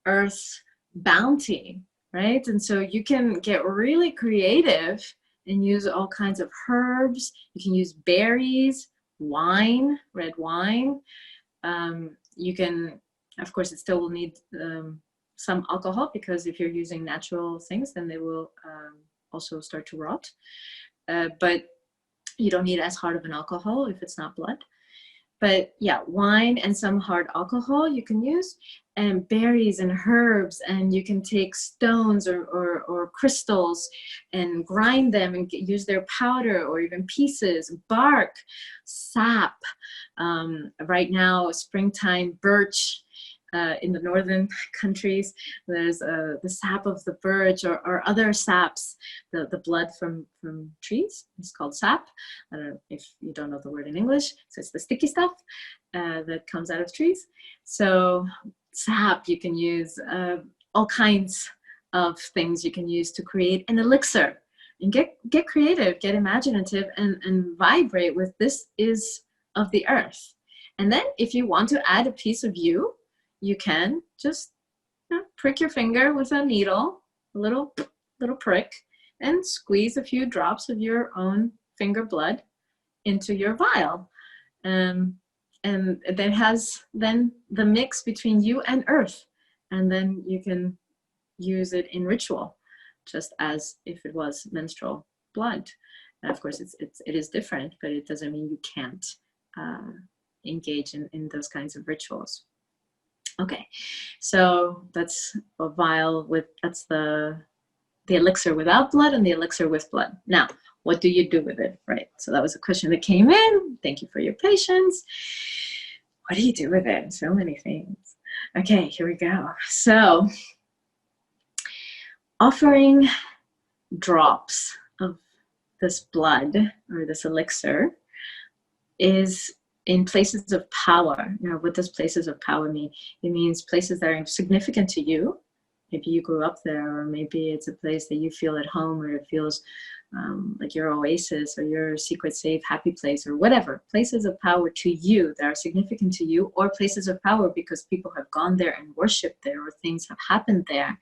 earth's bounty, right? And so you can get really creative and use all kinds of herbs. You can use berries, wine, red wine. You can, of course, it still will need some alcohol, because if you're using natural things, then they will also start to rot. But you don't need as hard of an alcohol if it's not blood. But yeah, wine and some hard alcohol you can use, and berries and herbs, and you can take stones or crystals and grind them and use their powder, or even pieces, bark, sap. Right now, springtime, birch. In the northern countries, there's the sap of the birch, or other saps, the blood from trees. It's called sap. I don't know if you don't know the word in English. So it's the sticky stuff that comes out of trees. So sap, you can use all kinds of things you can use to create an elixir. And get creative, get imaginative, and vibrate with this is of the earth. And then if you want to add a piece of you, you can just prick your finger with a needle, a little prick, and squeeze a few drops of your own finger blood into your vial. And that has then the mix between you and earth. And then you can use it in ritual, just as if it was menstrual blood. And of course, it is different, but it doesn't mean you can't engage in those kinds of rituals. Okay, so that's a vial that's the elixir without blood and the elixir with blood. Now, what do you do with it, right? So that was a question that came in. Thank you for your patience. What do you do with it? So many things. Okay, here we go. So, offering drops of this blood or this elixir is in places of power. You know, what does places of power mean? It means places that are significant to you. Maybe you grew up there, or maybe it's a place that you feel at home, or it feels like your oasis, or your secret, safe, happy place, or whatever. Places of power to you that are significant to you, or places of power because people have gone there and worshipped there, or things have happened there,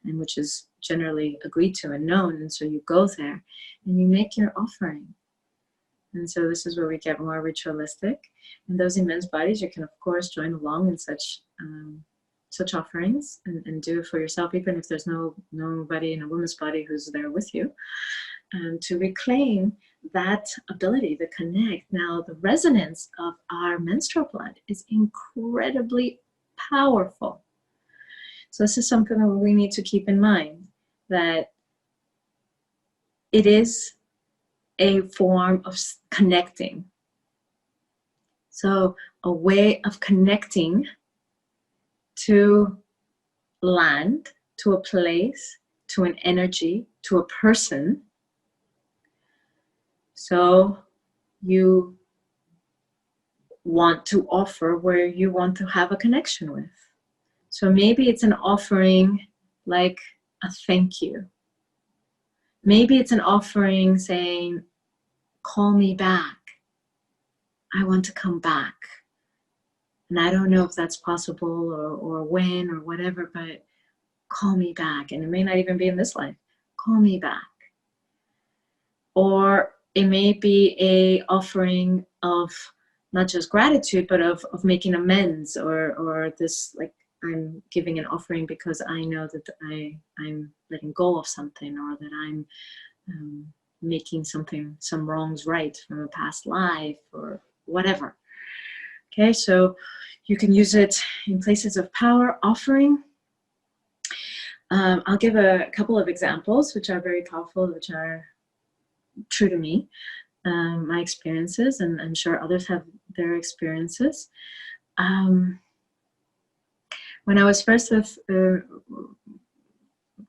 and which is generally agreed to and known. And so you go there and you make your offering. And so this is where we get more ritualistic. And those in men's bodies, you can of course join along in such offerings and do it for yourself, even if there's nobody in a woman's body who's there with you, to reclaim that ability to connect. Now, the resonance of our menstrual blood is incredibly powerful. So this is something that we need to keep in mind, that it is a form of connecting. So a way of connecting to land, to a place, to an energy, to a person. So you want to offer where you want to have a connection with. So maybe it's an offering like a thank you. Maybe it's an offering saying, call me back. I want to come back. And I don't know if that's possible or when or whatever, but call me back. And it may not even be in this life. call me back. Or it may be a offering of not just gratitude, but of making amends, or this, like, I'm giving an offering because I know that I'm letting go of something, or that I'm making some wrongs right from a past life, or whatever. Okay, so you can use it in places of power, offering. I'll give a couple of examples which are very powerful, which are true to me, my experiences, and I'm sure others have their experiences. When I was first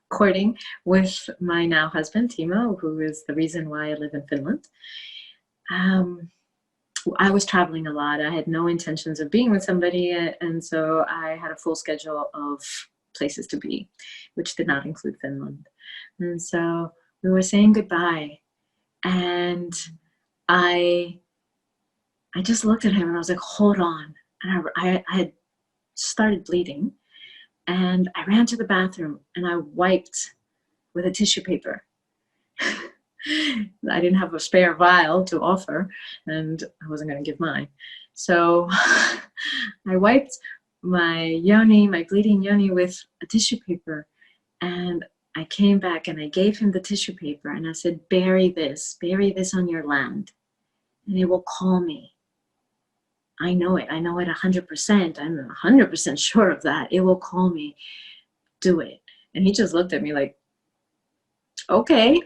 courting with my now husband, Timo, who is the reason why I live in Finland, I was traveling a lot. I had no intentions of being with somebody, and so I had a full schedule of places to be, which did not include Finland. And so we were saying goodbye, and I just looked at him and I was like, hold on. And I had started bleeding, and I ran to the bathroom and I wiped with a tissue paper. I didn't have a spare vial to offer, and I wasn't going to give mine. So I wiped my yoni, my bleeding yoni, with a tissue paper. And I came back and I gave him the tissue paper and I said, bury this on your land, and it will call me. I know it 100%. I'm 100% sure of that. It will call me. Do it. And he just looked at me like, okay.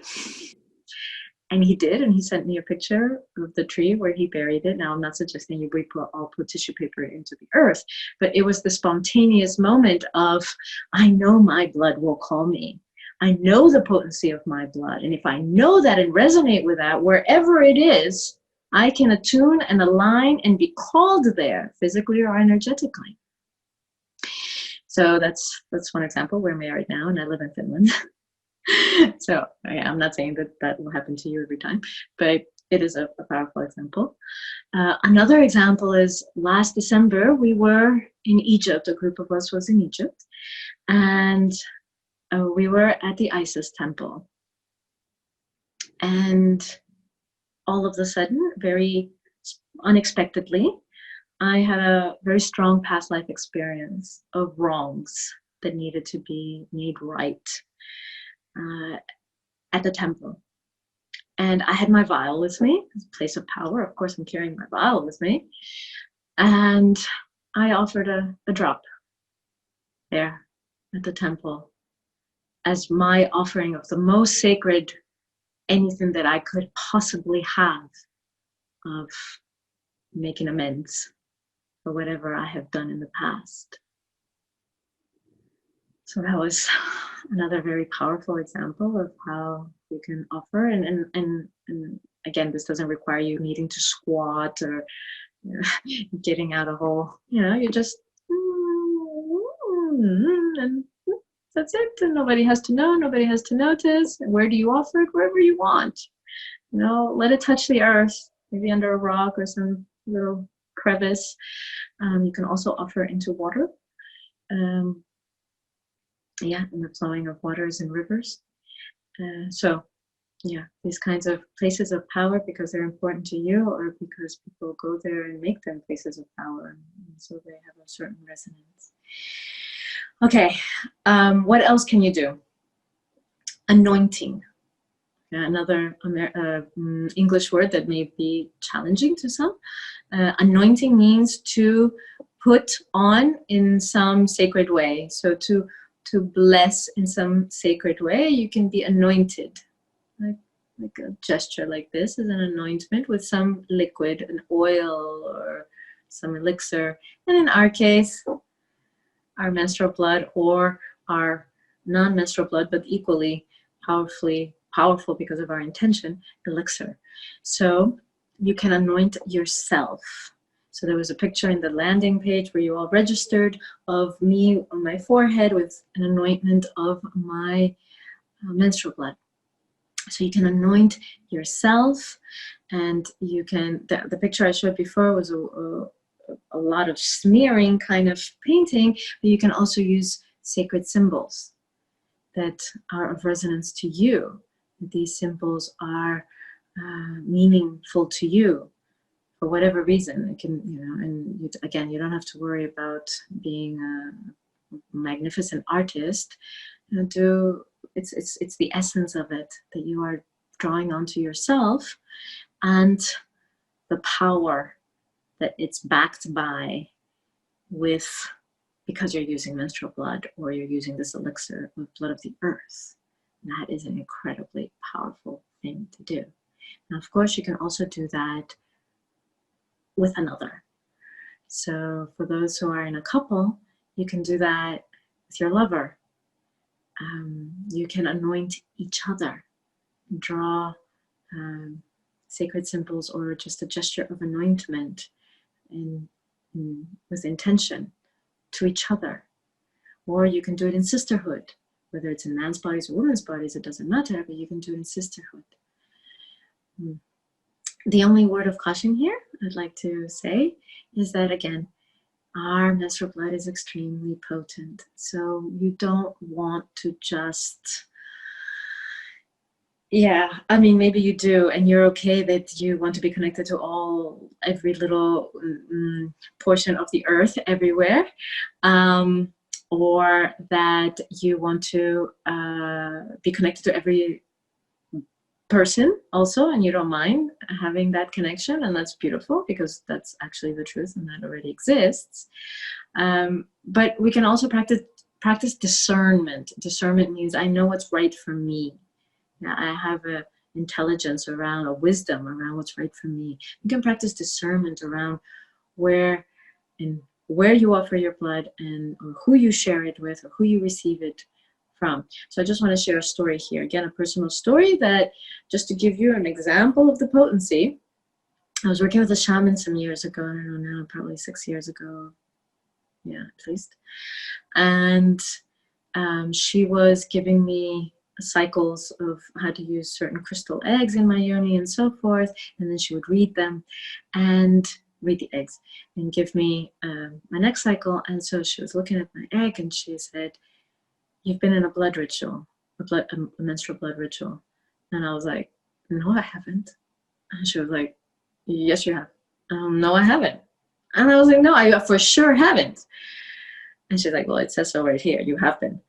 And he did, and he sent me a picture of the tree where he buried it. Now, I'm not suggesting we all put tissue paper into the earth, but it was the spontaneous moment of, I know my blood will call me. I know the potency of my blood. And if I know that and resonate with that, wherever it is, I can attune and align and be called there, physically or energetically. So that's one example. We're married now, and I live in Finland. So I'm not saying that will happen to you every time, but it is a powerful example. Another example is last December, we were in Egypt. A group of us was in Egypt, and we were at the Isis temple. And all of a sudden, very unexpectedly, I had a very strong past life experience of wrongs that needed to be made right. At the temple. And I had my vial with me, place of power. Of course, I'm carrying my vial with me. And I offered a drop there at the temple as my offering of the most sacred anything that I could possibly have of making amends for whatever I have done in the past. So that was another very powerful example of how you can offer. And again, this doesn't require you needing to squat or getting out a whole, you just, and that's it. And nobody has to know, nobody has to notice. And where do you offer it? Wherever you want. Let it touch the earth, maybe under a rock or some little crevice. You can also offer into water. And the flowing of waters and rivers. These kinds of places of power, because they're important to you, or because people go there and make them places of power, and so they have a certain resonance. Okay, what else can you do? Anointing. Another English word that may be challenging to some. Anointing means to put on in some sacred way. So to bless in some sacred way. You can be anointed. Like a gesture like this is an anointment with some liquid, an oil or some elixir. And in our case, our menstrual blood or our non-menstrual blood, but equally powerful because of our intention, elixir. So you can anoint yourself. So there was a picture in the landing page where you all registered of me on my forehead with an anointment of my menstrual blood. So you can anoint yourself, and you can, the picture I showed before was a lot of smearing kind of painting, but you can also use sacred symbols. that are of resonance to you. These symbols are meaningful to you for whatever reason. It can, you know, and again, you don't have to worry about being a magnificent artist. You know, it's the essence of it that you are drawing onto yourself, and the power that it's backed by, with, because you're using menstrual blood or you're using this elixir of blood of the earth. That is an incredibly powerful thing to do. Now, of course, you can also do that with another. So for those who are in a couple, you can do that with your lover. You can anoint each other, draw sacred symbols or just a gesture of anointment with intention to each other. Or you can do it in sisterhood, whether it's in man's bodies or women's bodies, it doesn't matter, but you can do it in sisterhood. The only word of caution here I'd like to say is that, again, our menstrual blood is extremely potent. So you don't want to just, yeah, I mean, maybe you do, and you're okay that you want to be connected to every little portion of the earth everywhere, or that you want to be connected to every person also, and you don't mind having that connection, and that's beautiful because that's actually the truth and that already exists. But we can also practice discernment. Discernment means I know what's right for me. Now, I have a intelligence around, a wisdom around what's right for me. You can practice discernment around where you offer your blood, or who you share it with, or who you receive it from. So I just want to share a story here. Again, a personal story that, just to give you an example of the potency. I was working with a shaman some years ago, I don't know now, probably 6 years ago. Yeah, at least. And she was giving me cycles of how to use certain crystal eggs in my yoni and so forth. And then she would read them and read the eggs and give me my next cycle. And so she was looking at my egg and she said, "You've been in a blood ritual, a menstrual blood ritual." And I was like, "No, I haven't." And she was like, "Yes, you have." "No, I haven't." And I was like, "No, I for sure haven't." And she's like, "Well, it says so right here. You have been."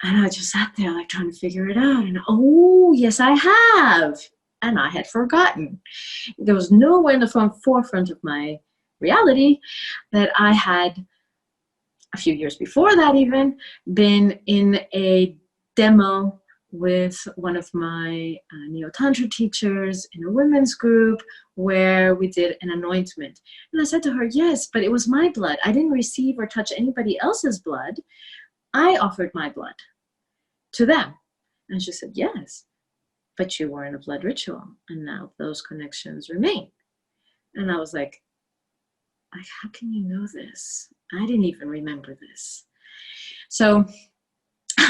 And I just sat there like trying to figure it out. And oh, yes, I have. And I had forgotten. There was nowhere in the forefront of my reality that I had, a few years before that even, been in a demo with one of my Neo-Tantra teachers in a women's group where we did an anointment. And I said to her, "Yes, but it was my blood. I didn't receive or touch anybody else's blood. I offered my blood to them." And she said, "Yes, but you were in a blood ritual, and now those connections remain." And I was like, how can you know this? I didn't even remember this. So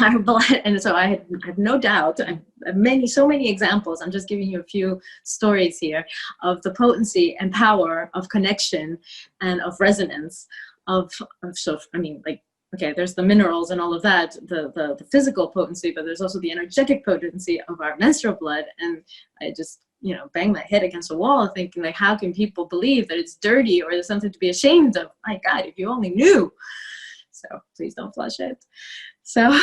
our blood, and so I have no doubt, I have so many examples. I'm just giving you a few stories here of the potency and power of connection and of resonance so, I mean, like, okay, there's the minerals and all of that, the physical potency, but there's also the energetic potency of our menstrual blood. And I just, bang my head against a wall thinking, like, how can people believe that it's dirty or there's something to be ashamed of? My God, if you only knew. So please don't flush it. So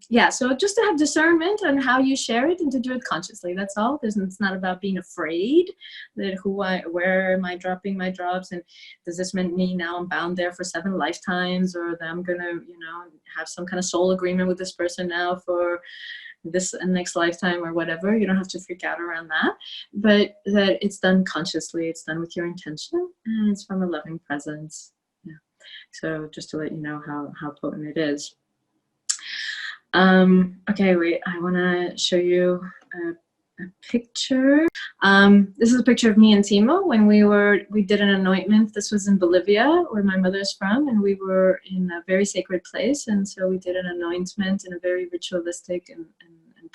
yeah, so just to have discernment on how you share it and to do it consciously, that's all. It's not about being afraid that where am I dropping my drops, and does this mean now I'm bound there for 7 lifetimes, or that I'm gonna have some kind of soul agreement with this person now for this next lifetime or whatever. You don't have to freak out around that, but that it's done consciously, it's done with your intention, and it's from a loving presence. Yeah. So just to let you know how potent it is. Okay, wait, I want to show you a picture. This is a picture of me and Timo when we did an anointment. This was in Bolivia, where my mother's from, and we were in a very sacred place, and so we did an anointment in a very ritualistic and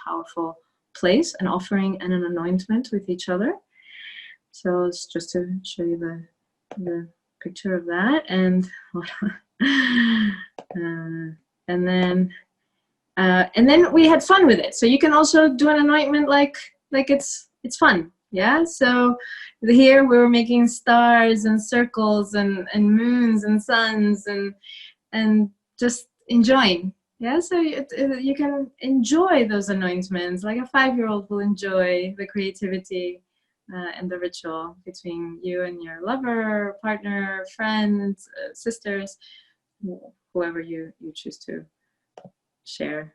powerful place, an offering and an anointment with each other. So it's just to show you the picture of that, and and then And then we had fun with it. So you can also do an anointment like it's fun. Yeah. So here we were making stars and circles and moons and suns and just enjoying. Yeah. So you can enjoy those anointments like a 5-year-old will enjoy the creativity and the ritual between you and your lover, partner, friends, sisters, whoever you choose to share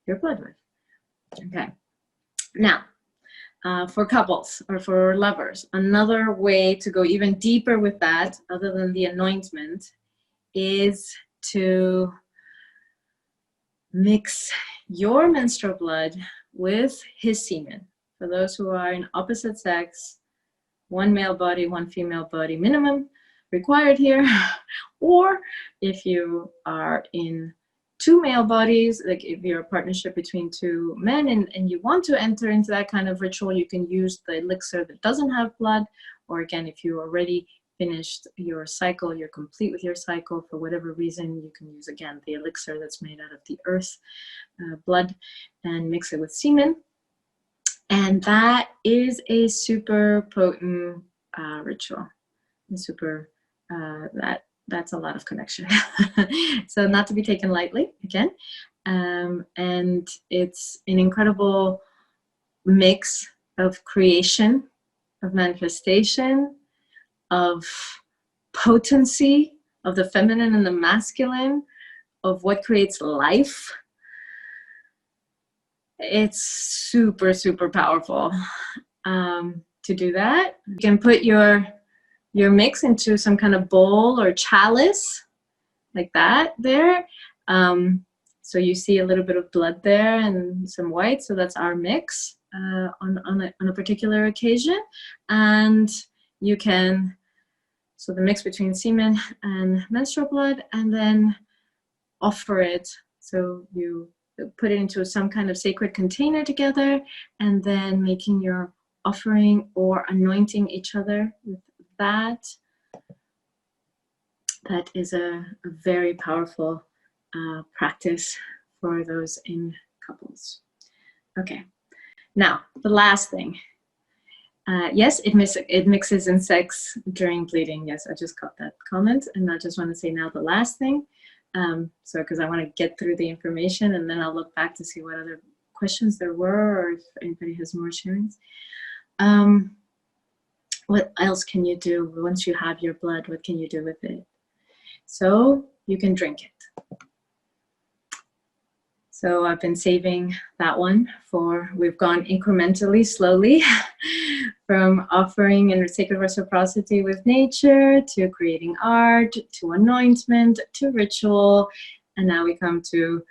your blood with. Okay. Now, for couples or for lovers, another way to go even deeper with that, other than the anointment, is to mix your menstrual blood with his semen. For those who are in opposite sex, 1 male body, 1 female body minimum required here. Or if you are in 2 male bodies, like if you're a partnership between 2 men and you want to enter into that kind of ritual, you can use the elixir that doesn't have blood. Or again, if you already finished your cycle, you're complete with your cycle for whatever reason, you can use again the elixir that's made out of the earth, blood, and mix it with semen. And that is a super potent ritual. And super, that's a lot of connection. So not to be taken lightly, again. And it's an incredible mix of creation, of manifestation, of potency, of the feminine and the masculine, of what creates life. It's super, super powerful to do that. You can put your mix into some kind of bowl or chalice like that there. So you see a little bit of blood there and some white. So that's our mix on a particular occasion. And you can, so the mix between semen and menstrual blood, and then offer it. So you put it into some kind of sacred container together, and then making your offering or anointing each other with that. That is a very powerful practice for those in couples. Okay, now the last thing. Yes, it mixes in sex during bleeding. Yes, I just caught that comment, and I just want to say now the last thing. So because I want to get through the information, and then I'll look back to see what other questions there were, or if anybody has more sharings. What else can you do once you have your blood? What can you do with it? So you can drink it. So I've been saving that one for, we've gone incrementally, slowly, from offering and sacred reciprocity with nature, to creating art, to anointment, to ritual. And now we come to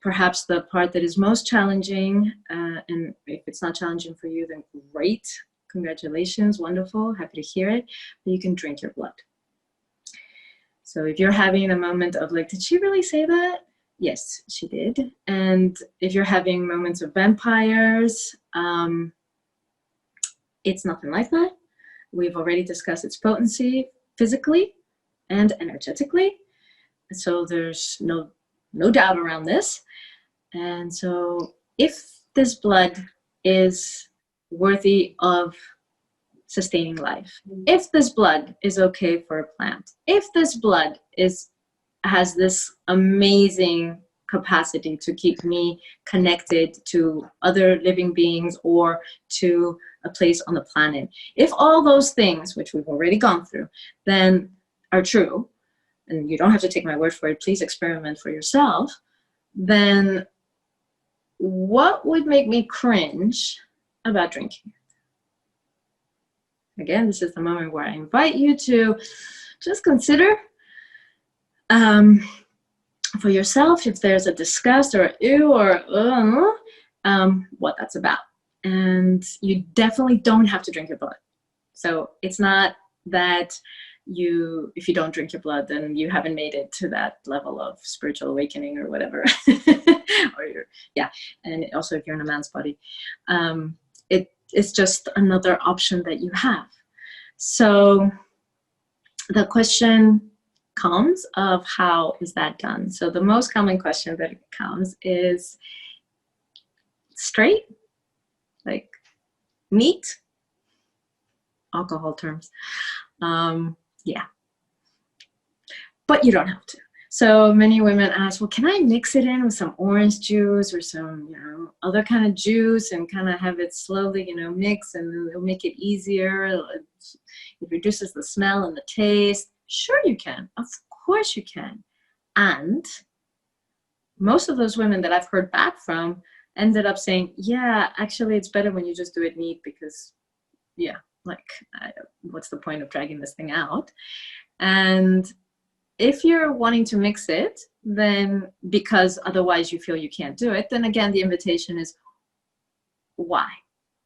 perhaps the part that is most challenging. And if it's not challenging for you, then great. Congratulations, wonderful, happy to hear it. But you can drink your blood. So if you're having a moment of like, did she really say that? Yes, she did. And if you're having moments of vampires, it's nothing like that. We've already discussed its potency physically and energetically. So there's no doubt around this. And so if this blood is worthy of sustaining life, if this blood is okay for a plant, if this blood has this amazing capacity to keep me connected to other living beings or to a place on the planet, if all those things, which we've already gone through, then are true, and you don't have to take my word for it, please experiment for yourself, then what would make me cringe about drinking? Again, this is the moment where I invite you to just consider for yourself if there's a disgust or ew or what that's about. And you definitely don't have to drink your blood. So it's not that if you don't drink your blood, then you haven't made it to that level of spiritual awakening or whatever. And also if you're in a man's body, it's just another option that you have. So the question comes of how is that done. So the most common question that comes is straight, like neat, alcohol terms. Yeah, but you don't have to. So many women ask, well, can I mix it in with some orange juice or some, you know, other kind of juice and kind of have it slowly, you know, mix, and it'll make it easier. It reduces the smell and the taste. Sure you can. Of course you can. And most of those women that I've heard back from ended up saying, yeah, actually it's better when you just do it neat because, yeah, like, what's the point of dragging this thing out? And if you're wanting to mix it, then because otherwise you feel you can't do it, then again, the invitation is why?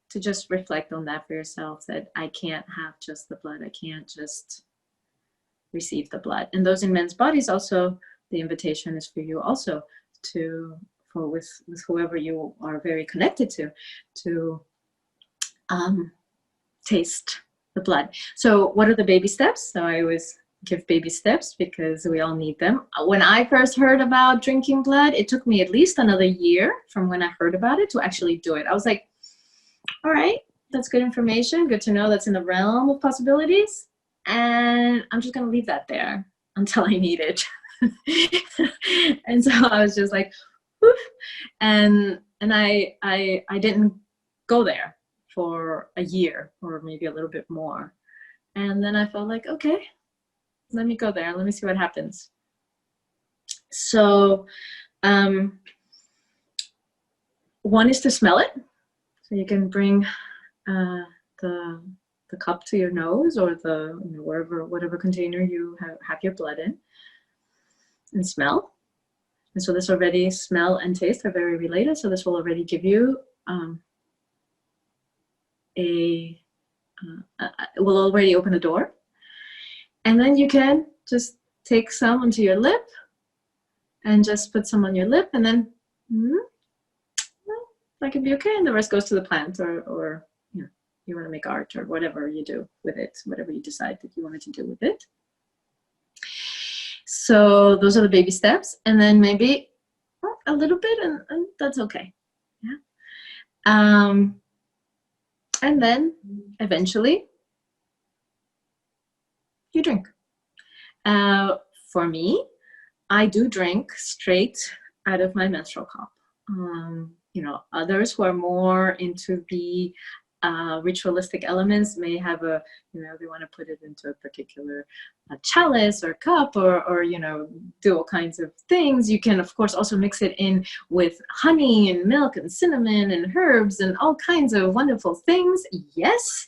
To just reflect on that for yourself, that I can't have just the blood. I can't just receive the blood. And those in men's bodies also, the invitation is for you also with whoever you are very connected to taste the blood. So what are the baby steps? So I always give baby steps because we all need them. When I first heard about drinking blood, it took me at least another year from when I heard about it to actually do it. I was like, all right, that's good information. Good to know that's in the realm of possibilities. And I'm just going to leave that there until I need it. And so I was just like, woof. And I didn't go there for a year or maybe a little bit more. And then I felt like, okay, let me go there. Let me see what happens. So one is to smell it. So you can bring the cup to your nose or the, you know, whatever container you have your blood in, and smell. And so this already, smell and taste are very related. So this will already give you it will already open a door. And then you can just take some onto your lip and just put some on your lip, and then that could be okay. And the rest goes to the plant, or you know, you want to make art or whatever you do with it, whatever you decide that you wanted to do with it. So those are the baby steps. And then maybe a little bit, and that's okay. Yeah. And then eventually you drink. For me, I do drink straight out of my menstrual cup. You know, others who are more into the ritualistic elements may have a, you know, they want to put it into a particular chalice or cup, or you know, do all kinds of things. You can, of course, also mix it in with honey and milk and cinnamon and herbs and all kinds of wonderful things. Yes.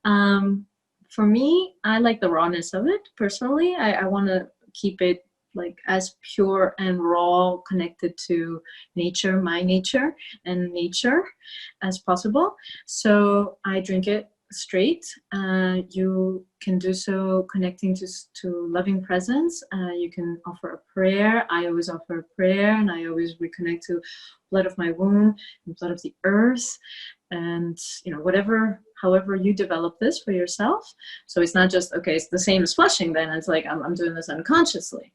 For me, I like the rawness of it personally. I want to keep it like as pure and raw, connected to nature, my nature and nature as possible. So I drink it straight. You can do so connecting to loving presence. You can offer a prayer. I always offer a prayer, and I always reconnect to blood of my womb and blood of the earth. And you know, however you develop this for yourself. So it's not just, okay, it's the same as flushing, then it's like I'm doing this unconsciously.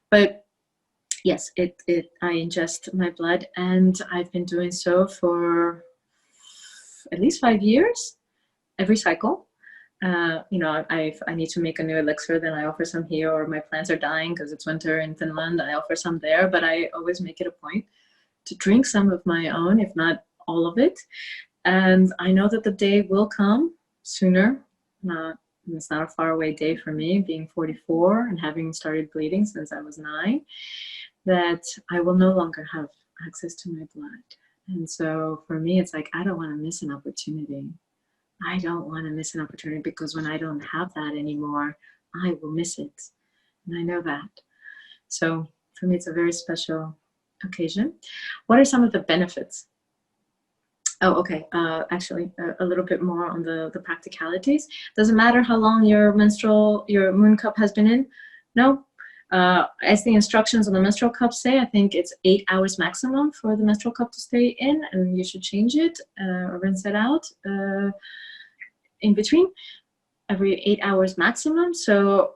But yes, I ingest my blood, and I've been doing so for at least 5 years, every cycle. You know, I need to make a new elixir, then I offer some here, or my plants are dying because it's winter in Finland, I offer some there. But I always make it a point to drink some of my own, if not all of it. And I know that the day will come sooner. It's not a far away day for me, being 44 and having started bleeding since I was 9, that I will no longer have access to my blood. And so for me, it's like, I don't want to miss an opportunity. I don't want to miss an opportunity, because when I don't have that anymore, I will miss it. And I know that. So for me, it's a very special occasion. What are some of the benefits? Oh, okay. Actually, a little bit more on the practicalities. Doesn't matter how long your moon cup has been in. No. As the instructions on the menstrual cup say, I think it's 8 hours maximum for the menstrual cup to stay in, and you should change it or rinse it out in between every 8 hours maximum. So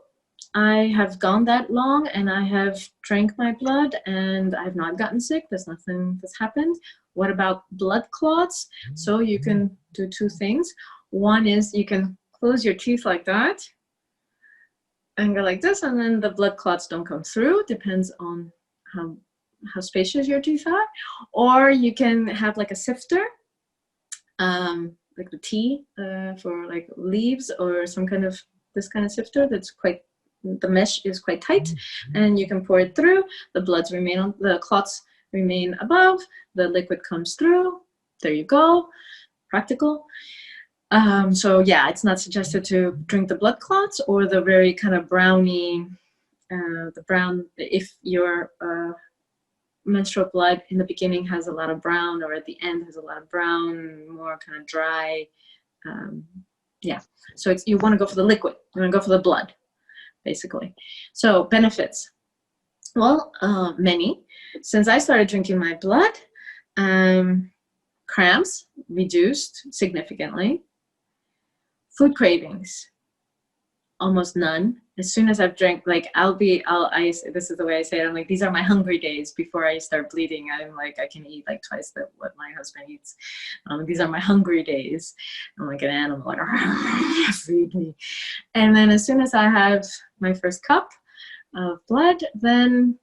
I have gone that long and I have drank my blood and I've not gotten sick. There's nothing that's happened. What about blood clots? So you can do two things. One is you can close your teeth like that and go like this, and then the blood clots don't come through. Depends on how spacious your teeth are. Or you can have like a sifter, like the tea for like leaves, or some kind of this kind of sifter that's quite, the mesh is quite tight, and you can pour it through. The bloods remain on, the clots remain above, the liquid comes through. There you go, practical. So yeah, it's not suggested to drink the blood clots or the very kind of browny, the brown, if your menstrual blood in the beginning has a lot of brown, or at the end has a lot of brown, more kind of dry. Yeah, so it's, you want to go for the liquid, you want to go for the blood, basically. So benefits, well, many. Since I started drinking my blood, cramps reduced significantly. Food cravings, almost none. As soon as I've drank, like this is the way I say it, I'm like, these are my hungry days before I start bleeding. I'm like, I can eat like twice what my husband eats. These are my hungry days. I'm like an animal, like, feed me. And then as soon as I have my first cup of blood, then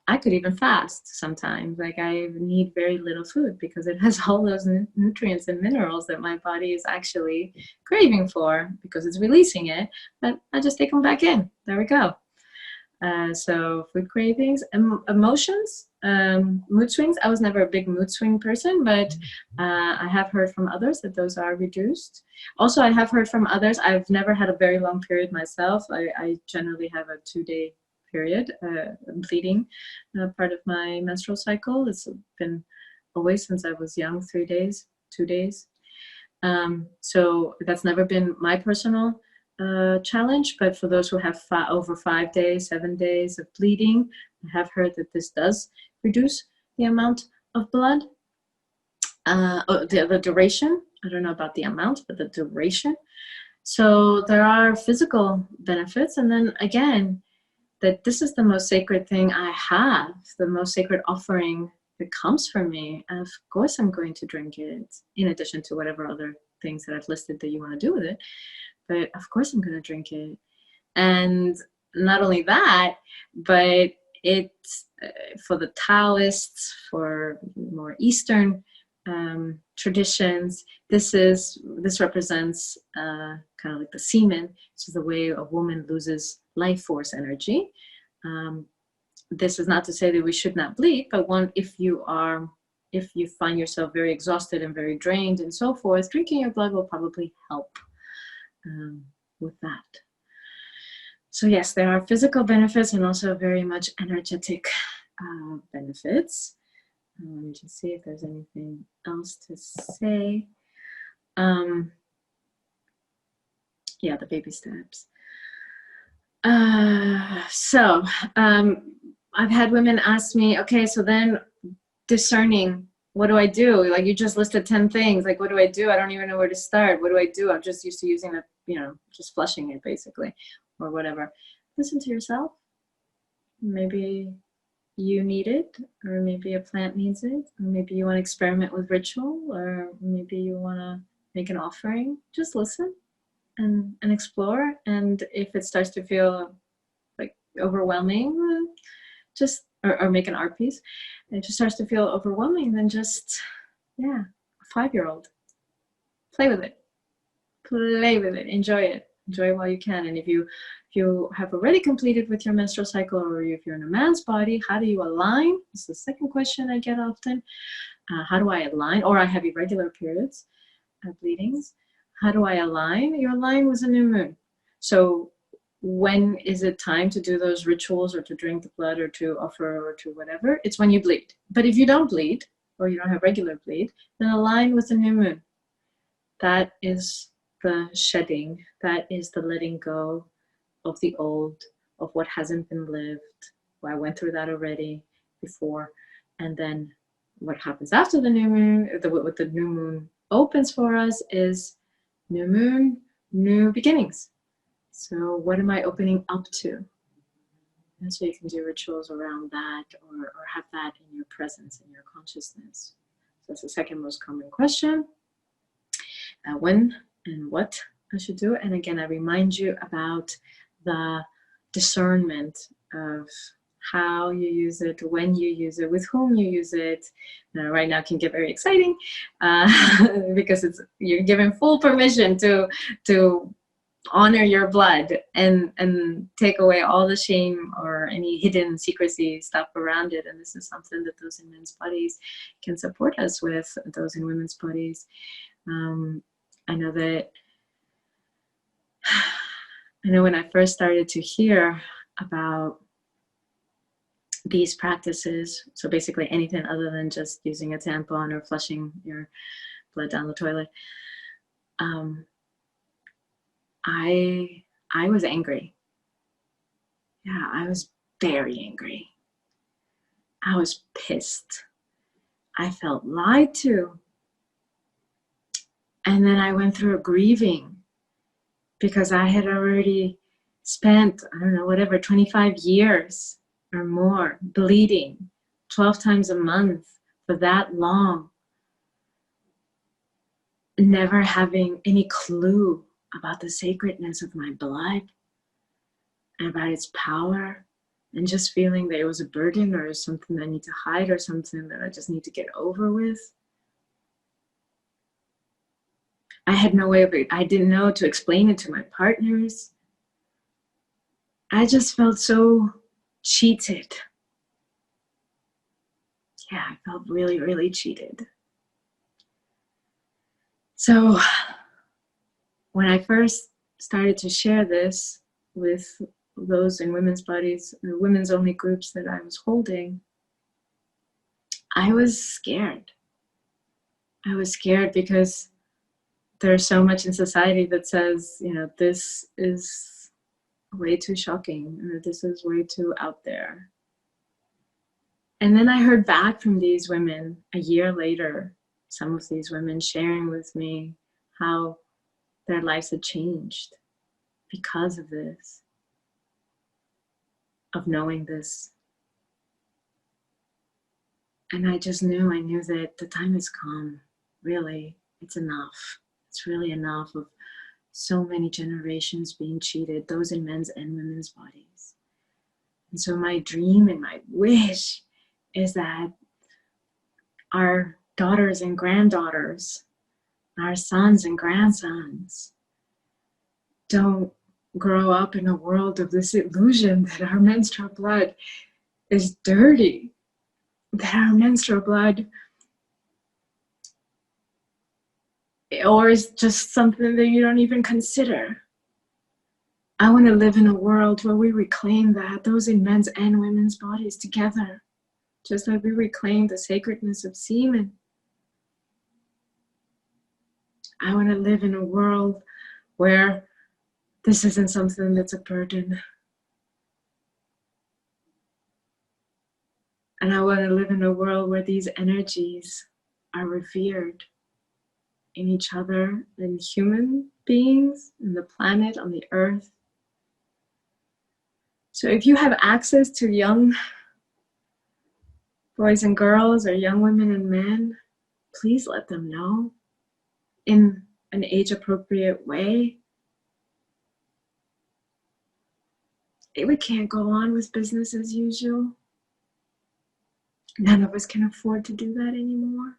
I could even fast sometimes. Like, I need very little food because it has all those nutrients and minerals that my body is actually craving for because it's releasing it. But I just take them back in. There we go. So food cravings, emotions, mood swings. I was never a big mood swing person, but I have heard from others that those are reduced. Also, I have heard from others, I've never had a very long period myself. I generally have a 2-day period, bleeding part of my menstrual cycle. It's been always since I was young, 3 days, 2 days. So that's never been my personal challenge, but for those who have over 5 days, 7 days of bleeding, I have heard that this does reduce the amount of blood, the duration. I don't know about the amount, but the duration. So there are physical benefits, and then again, that this is the most sacred thing I have, the most sacred offering that comes from me. And of course I'm going to drink it, in addition to whatever other things that I've listed that you want to do with it. But of course I'm going to drink it. And not only that, but it's for the Taoists, for more Eastern traditions, this represents kind of like the semen, which is the way a woman loses life force energy. This is not to say that we should not bleed, but if you find yourself very exhausted and very drained and so forth, drinking your blood will probably help with that. So yes, there are physical benefits and also very much energetic benefits. Let me just see if there's anything else to say. Yeah, the baby steps. So I've had women ask me, okay, so then discerning, what do I do? Like, you just listed 10 things. Like, what do I do? I don't even know where to start. What do I do? I'm just used to using it, just flushing it basically, or whatever. Listen to yourself. Maybe you need it, or maybe a plant needs it, or maybe you want to experiment with ritual, or maybe you want to make an offering. Just listen and explore. And if it starts to feel like overwhelming, just or make an art piece, and it just starts to feel overwhelming, then just, yeah, a 5-year-old, play with it, enjoy it while you can. And if you have already completed with your menstrual cycle, or if you're in a man's body, how do you align? This is the second question I get often. How do I align? Or I have irregular periods, bleedings. How do I align? You align with a new moon. So when is it time to do those rituals, or to drink the blood, or to offer, or to whatever? It's when you bleed. But if you don't bleed, or you don't have regular bleed, then align with the new moon. That is the shedding. That is the letting go of the old, of what hasn't been lived. Well, I went through that already before. And then what happens after the new moon, what the new moon opens for us, is new moon, new beginnings. So what am I opening up to? And so you can do rituals around that, or have that in your presence, in your consciousness. So that's the second most common question. When and what I should do. And again, I remind you about the discernment of how you use it, when you use it, with whom you use it. Right now can get very exciting because you're given full permission to honor your blood and take away all the shame or any hidden secrecy stuff around it. And this is something that those in men's bodies can support us with, those in women's bodies. I know when I first started to hear about these practices, so basically anything other than just using a tampon or flushing your blood down the toilet, I was angry. Yeah, I was very angry. I was pissed. I felt lied to. And then I went through a grieving because I had already spent, 25 years or more bleeding 12 times a month for that long, never having any clue about the sacredness of my blood and about its power, and just feeling that it was a burden or something I need to hide or something that I just need to get over with. I had no way of it. I didn't know to explain it to my partners. I just felt so cheated. Yeah, I felt really, really cheated. So when I first started to share this with those in women's bodies, the women's only groups that I was holding, I was scared. I was scared because there's so much in society that says, this is way too shocking, or this is way too out there. And then I heard back from these women a year later, some of these women sharing with me how their lives had changed because of this, of knowing this. And I knew that the time has come. Really, it's enough. It's really enough of so many generations being cheated, those in men's and women's bodies. And so my dream and my wish is that our daughters and granddaughters, our sons and grandsons, don't grow up in a world of this illusion that our menstrual blood is dirty, that our menstrual blood or is just something that you don't even consider. I want to live in a world where we reclaim that, those in men's and women's bodies together, just like we reclaim the sacredness of semen. I want to live in a world where this isn't something that's a burden. And I want to live in a world where these energies are revered in each other, in human beings, in the planet, on the earth. So if you have access to young boys and girls or young women and men, please let them know in an age-appropriate way. We can't go on with business as usual. None of us can afford to do that anymore.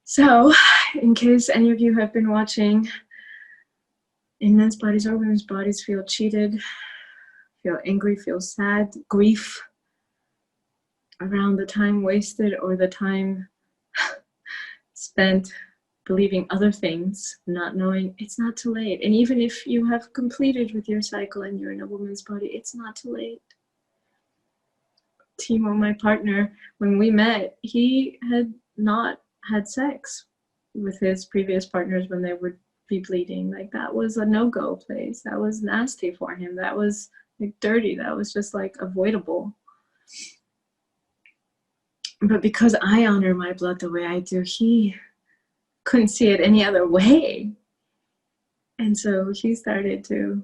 So, in case any of you have been watching, in men's bodies or women's bodies, feel cheated, feel angry, feel sad, grief around the time wasted or the time spent believing other things, not knowing, it's not too late. And even if you have completed with your cycle and you're in a woman's body, it's not too late. Timo, my partner, when we met, he had not had sex with his previous partners when they would be bleeding. Like, that was a no-go place. That was nasty for him. That was like dirty. That was just like avoidable. But because I honor my blood the way I do, he couldn't see it any other way. And so he started to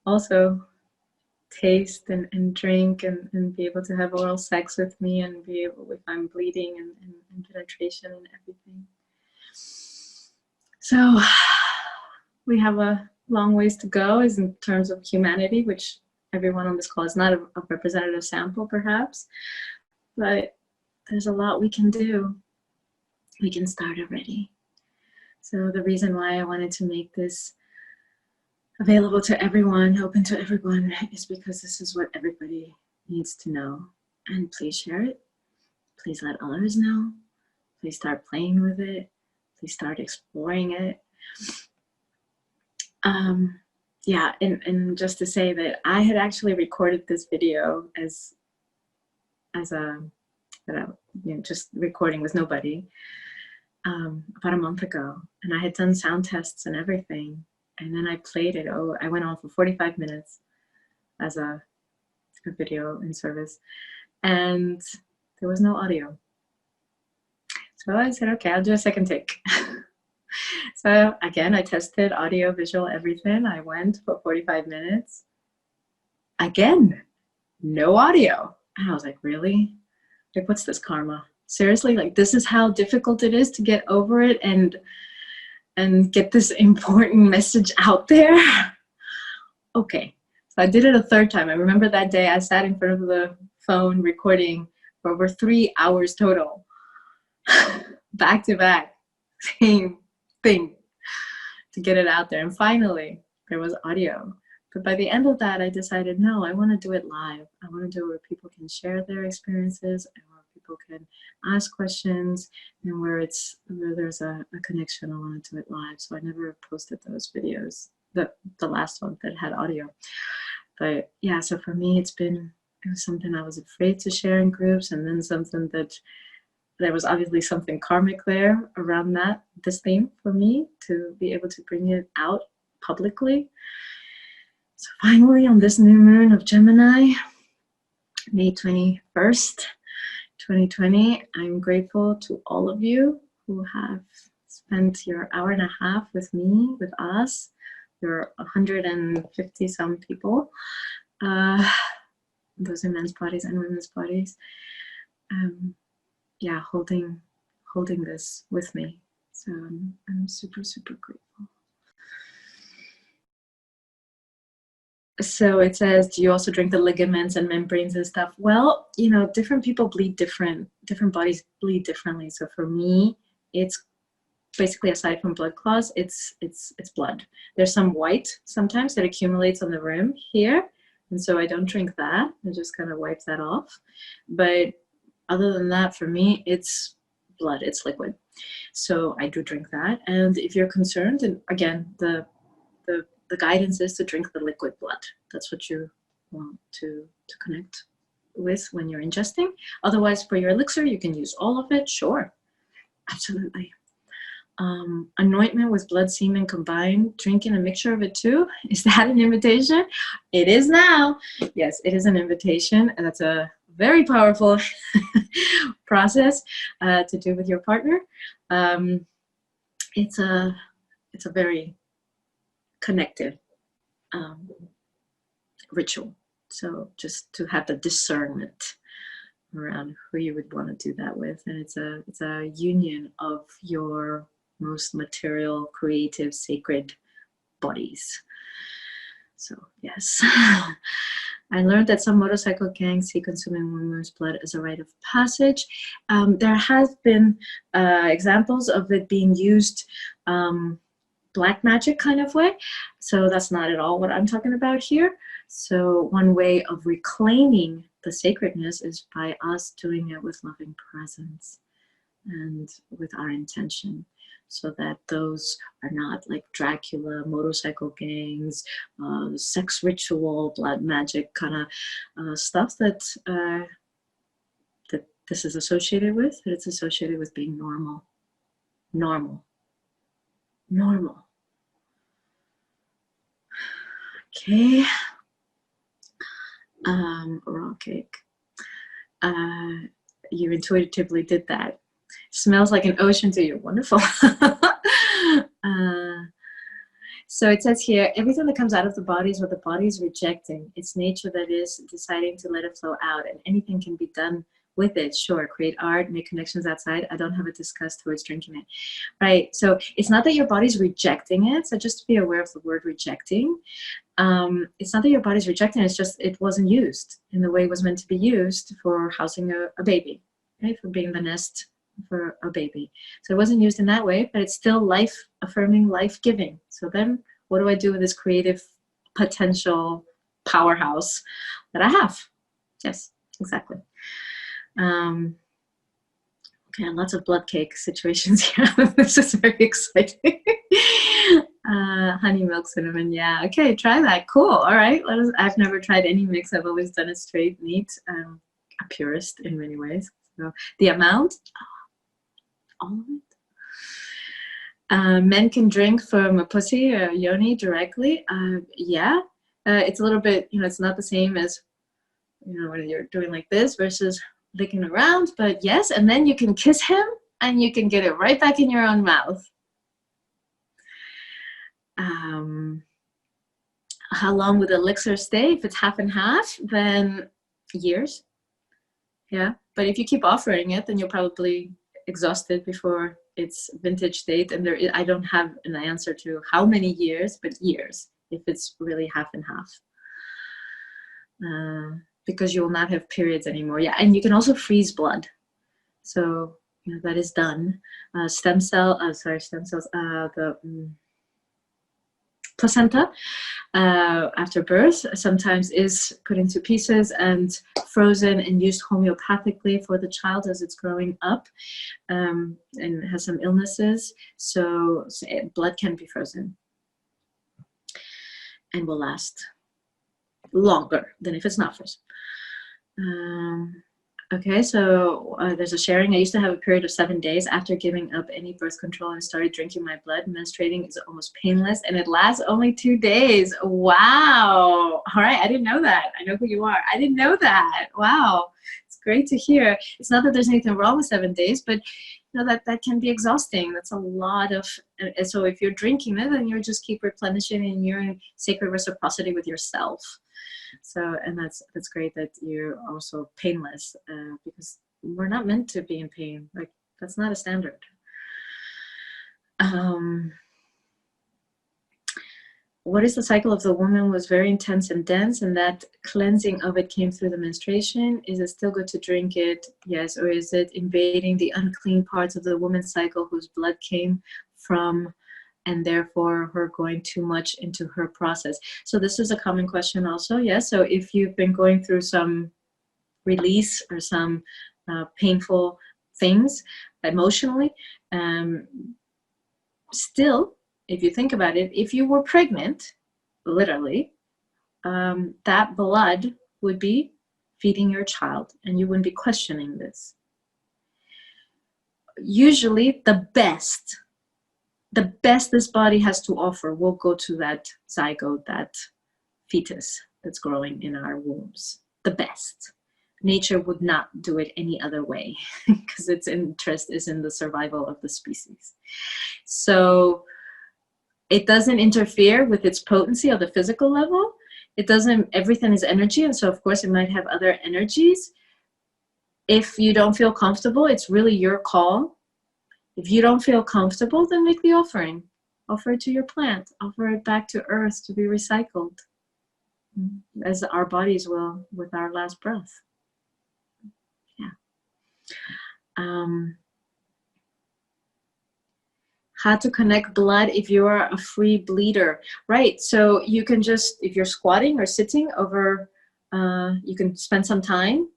also taste and drink and be able to have oral sex with me and be able, if I'm bleeding and penetration and everything. So we have a long ways to go is in terms of humanity, which everyone on this call is not a representative sample perhaps, but there's a lot we can do. We can start already. So the reason why I wanted to make this available to everyone, open to everyone, is because this is what everybody needs to know. And please share it. Please let others know. Please start playing with it. Please start exploring it. Yeah, and just to say that I had actually recorded this video as a, just recording with nobody about a month ago. And I had done sound tests and everything. And then I played it. Oh, I went on for 45 minutes as a video in service. And there was no audio. So I said, okay, I'll do a second take. So again, I tested audio, visual, everything. I went for 45 minutes. Again, no audio. And I was like, really? Like, what's this karma? Seriously, like this is how difficult it is to get over it and get this important message out there? Okay, so I did it a third time. I remember that day I sat in front of the phone recording for over 3 hours total. Back to back, same thing to get it out there. And finally, there was audio. But by the end of that, I decided, no, I want to do it live. I want to do it where people can share their experiences and where people can ask questions and where there's a connection. I want to do it live. So I never posted those videos, the last one that had audio. But yeah, so for me, it was something I was afraid to share in groups, and then something that there was obviously something karmic there around this theme for me to be able to bring it out publicly. So finally, on this new moon of Gemini, May 21st, 2020, I'm grateful to all of you who have spent your hour and a half with me, with us. There are 150 some people. Those are men's bodies and women's bodies. Yeah, holding this with me. So I'm super, super grateful. So it says, do you also drink the ligaments and membranes and stuff? Well, different people bleed different bodies bleed differently. So for me, it's basically, aside from blood clots, it's blood. There's some white sometimes that accumulates on the rim here. And so I don't drink that. I just kind of wipe that off. But other than that, for me, it's blood, it's liquid. So I do drink that. And if you're concerned, and again, the guidance is to drink the liquid blood. That's what you want to connect with when you're ingesting. Otherwise, for your elixir, you can use all of it. Sure, absolutely. Anointment with blood semen combined, drinking a mixture of it too. Is that an invitation? It is now. Yes, it is an invitation, and that's a very powerful process to do with your partner. It's a very connected ritual. So just to have the discernment around who you would want to do that with, and it's a union of your most material, creative, sacred bodies. So yes. I learned that some motorcycle gangs see consuming women's blood as a rite of passage. There has been examples of it being used black magic kind of way. So that's not at all what I'm talking about here. So one way of reclaiming the sacredness is by us doing it with loving presence and with our intention, so that those are not like Dracula, motorcycle gangs, sex ritual, blood magic kind of stuff that this is associated with. That it's associated with being normal. Okay. Raw cake. You intuitively did that. Smells like an ocean to you. Wonderful. So it says here, everything that comes out of the body is what the body is rejecting. It's nature that is deciding to let it flow out, and anything can be done with it. Sure, create art, make connections outside. I don't have a disgust towards drinking it. Right? So it's not that your body's rejecting it. So just be aware of the word rejecting. It's not that your body's rejecting it. It's just it wasn't used in the way it was meant to be used for housing a baby, right? For being the nest for a baby. So it wasn't used in that way, but it's still life affirming, life giving. So then what do I do with this creative potential powerhouse that I have? Yes, exactly. Okay, lots of blood cake situations here. This is very exciting. Honey, milk, cinnamon. Yeah. Okay, try that. Cool. All right. I've never tried any mix. I've always done it straight, neat. A purist in many ways. So the amount, all of it. Men can drink from a pussy or yoni directly. Yeah. It's a little bit, it's not the same as, when you're doing like this versus licking around, but yes. And then you can kiss him and you can get it right back in your own mouth. How long would the elixir stay? If it's half and half, then years. Yeah. But if you keep offering it, then you'll probably exhaust it before its vintage date. And I don't have an answer to how many years, but years, if it's really half and half. Because you will not have periods anymore. Yeah, and you can also freeze blood. So that is done. Stem cells, the placenta after birth sometimes is put into pieces and frozen and used homeopathically for the child as it's growing up and has some illnesses. So blood can be frozen and will last longer than if it's not frozen. Okay, so there's a sharing. I used to have a period of 7 days after giving up any birth control and started drinking my blood. Menstruating is almost painless and it lasts only 2 days. Wow. All right, I didn't know that. I know who you are. I didn't know that. Wow. It's great to hear. It's not that there's anything wrong with 7 days, but that can be exhausting. That's a lot of, so if you're drinking it, then you just keep replenishing and you're in sacred reciprocity with yourself. So, and that's great that you're also painless because we're not meant to be in pain. Like, that's not a standard. What is the cycle of the woman was very intense and dense, and that cleansing of it came through the menstruation. Is it still good to drink it? Yes. Or is it invading the unclean parts of the woman's cycle whose blood came from, and therefore her going too much into her process? So this is a common question also. Yes. So if you've been going through some release or some painful things emotionally, still, if you think about it, if you were pregnant, literally, that blood would be feeding your child and you wouldn't be questioning this. Usually the best this body has to offer will go to that zygote, that fetus that's growing in our wombs. The best. Nature would not do it any other way because its interest is in the survival of the species. So it doesn't interfere with its potency on the physical level. It doesn't, everything is energy. And so of course it might have other energies. If you don't feel comfortable, it's really your call. If you don't feel comfortable, then make the offering. Offer it to your plant. Offer it back to earth to be recycled, as our bodies will with our last breath. Yeah. How to connect blood if you are a free bleeder. Right, so you can just, if you're squatting or sitting over, you can spend some time,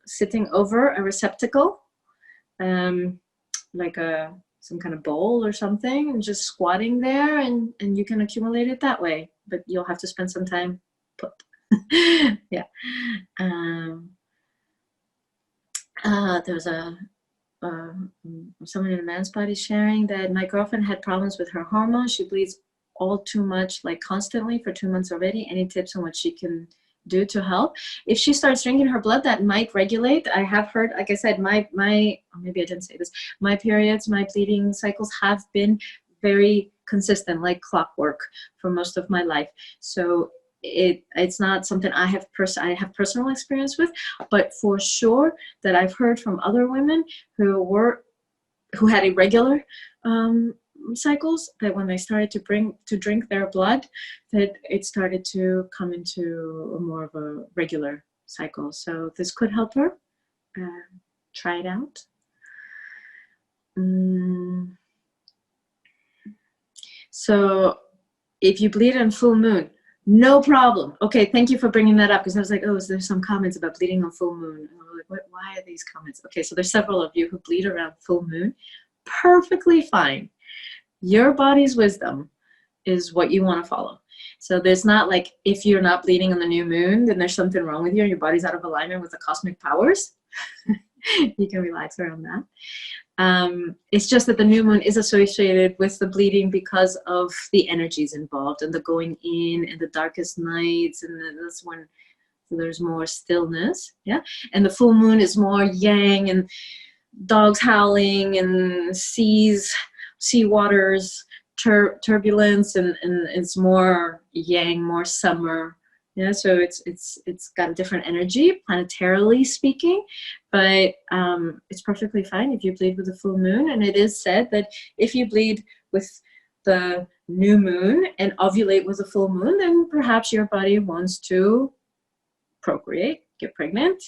sitting over a receptacle, like some kind of bowl or something, and just squatting there, and you can accumulate it that way, but you'll have to spend some time put. Yeah. There's someone in a man's body sharing that my girlfriend had problems with her hormones. She bleeds all too much, like constantly for 2 months already. Any tips on what she can do to help? If she starts drinking her blood, that might regulate. I have heard, like I said, my maybe I didn't say this, my periods, my bleeding cycles have been very consistent, like clockwork, for most of my life. So it's not something I have personal experience with, but for sure that I've heard from other women who had irregular cycles, that when they started to drink their blood, that it started to come into a more of a regular cycle. So this could help her. Try it out. So if you bleed on full moon, no problem. Okay, thank you for bringing that up, because I was like, oh, there's some comments about bleeding on full moon. And I'm like, why are these comments? Okay, so there's several of you who bleed around full moon. Perfectly fine. Your body's wisdom is what you want to follow. So there's not like, if you're not bleeding on the new moon, then there's something wrong with you and your body's out of alignment with the cosmic powers. You can relax around that. It's just that the new moon is associated with the bleeding because of the energies involved and the going in and the darkest nights, and that's when there's more stillness. Yeah, and the full moon is more yang and dogs howling and sea waters, turbulence, and it's more yang, more summer. Yeah, so it's got a different energy, planetarily speaking, but it's perfectly fine if you bleed with the full moon. And it is said that if you bleed with the new moon and ovulate with the full moon, then perhaps your body wants to procreate, get pregnant.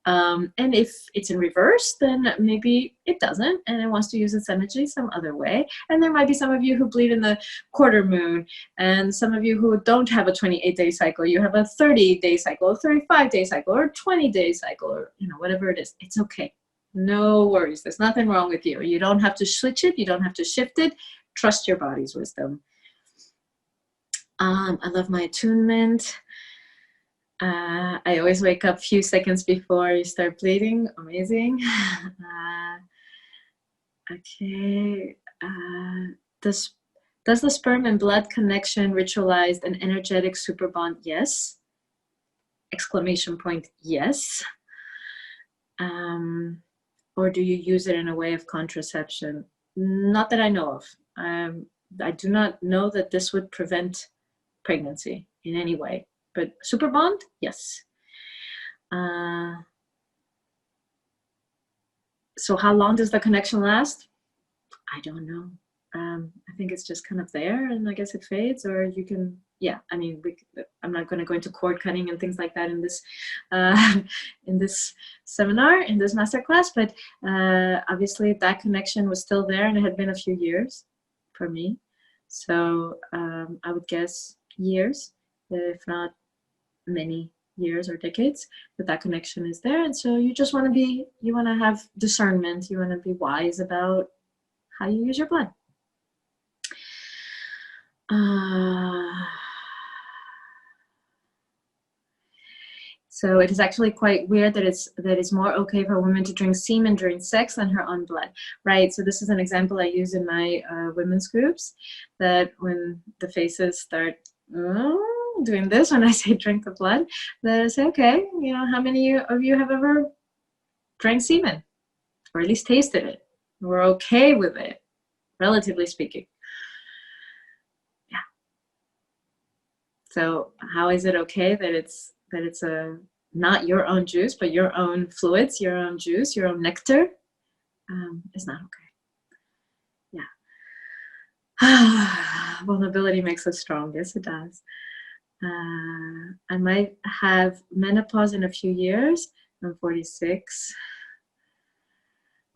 And if it's in reverse, then maybe it doesn't, and it wants to use its energy some other way. And there might be some of you who bleed in the quarter moon, and some of you who don't have a 28-day cycle. You have a 30-day cycle, a 35-day cycle, or a 20-day cycle, or whatever it is. It's okay. No worries. There's nothing wrong with you. You don't have to switch it. You don't have to shift it. Trust your body's wisdom. I love my attunement. I always wake up a few seconds before you start bleeding. Amazing. Okay. Does the sperm and blood connection ritualized an energetic super bond? Yes. Exclamation point, yes. Or do you use it in a way of contraception? Not that I know of. I do not know that this would prevent pregnancy in any way. But super bond, yes. So how long does the connection last? I don't know. I think it's just kind of there, and I guess it fades, or you can, yeah. I mean, I'm not going to go into cord cutting and things like that in this seminar, in this masterclass. But obviously, that connection was still there, and it had been a few years for me. So I would guess years, if not many years or decades, that connection is there. And so you just want to have discernment. You want to be wise about how you use your blood. So it is actually quite weird that it's more okay for women to drink semen during sex than her own blood, right? So this is an example I use in my women's groups, that when the faces start doing this when I say drink the blood, that I say, okay, how many of you have ever drank semen, or at least tasted it? We're okay with it, relatively speaking. Yeah. So how is it okay that it's not your own juice, but your own fluids, your own juice, your own nectar? It's not okay. Yeah. Vulnerability makes us strong. Yes, it does. I might have menopause in a few years. I'm 46.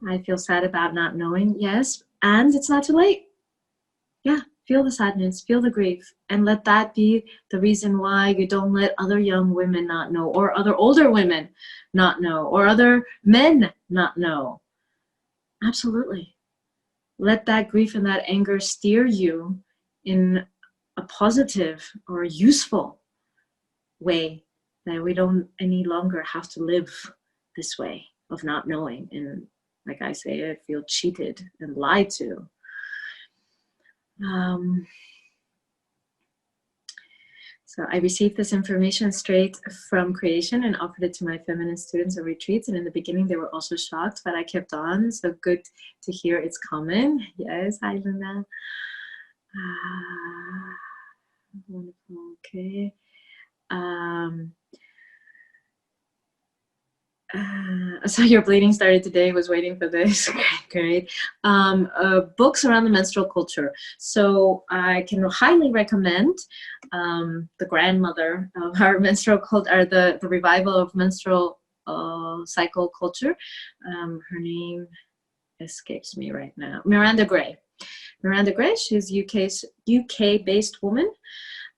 I feel sad about not knowing. Yes, and it's not too late. Yeah, feel the sadness, feel the grief, and let that be the reason why you don't let other young women not know, or other older women not know, or other men not know. Absolutely. Let that grief and that anger steer you in a positive or useful way, that we don't any longer have to live this way of not knowing, and like I say, I feel cheated and lied to. So I received this information straight from creation and offered it to my feminine students at retreats, and in the beginning they were also shocked, but I kept on. So good to hear it's common. Yes, hi Luna. Wonderful. Okay. So your bleeding started today, was waiting for this. Great. Books around the menstrual culture. So I can highly recommend the grandmother of our menstrual culture, or the revival of menstrual cycle culture. Her name escapes me right now. Miranda Gray. Miranda Gray, she's UK-based woman.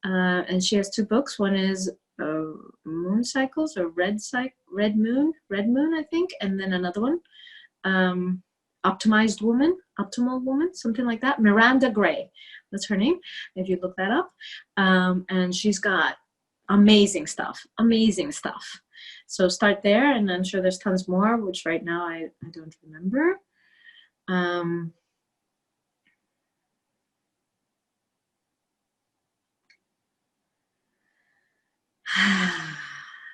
And she has two books. One is Moon Cycles, or Red Moon, I think, and then another one, Optimized Woman, Optimal Woman, something like that. Miranda Gray, that's her name, if you look that up. And she's got amazing stuff. So start there, and I'm sure there's tons more, which right now I don't remember.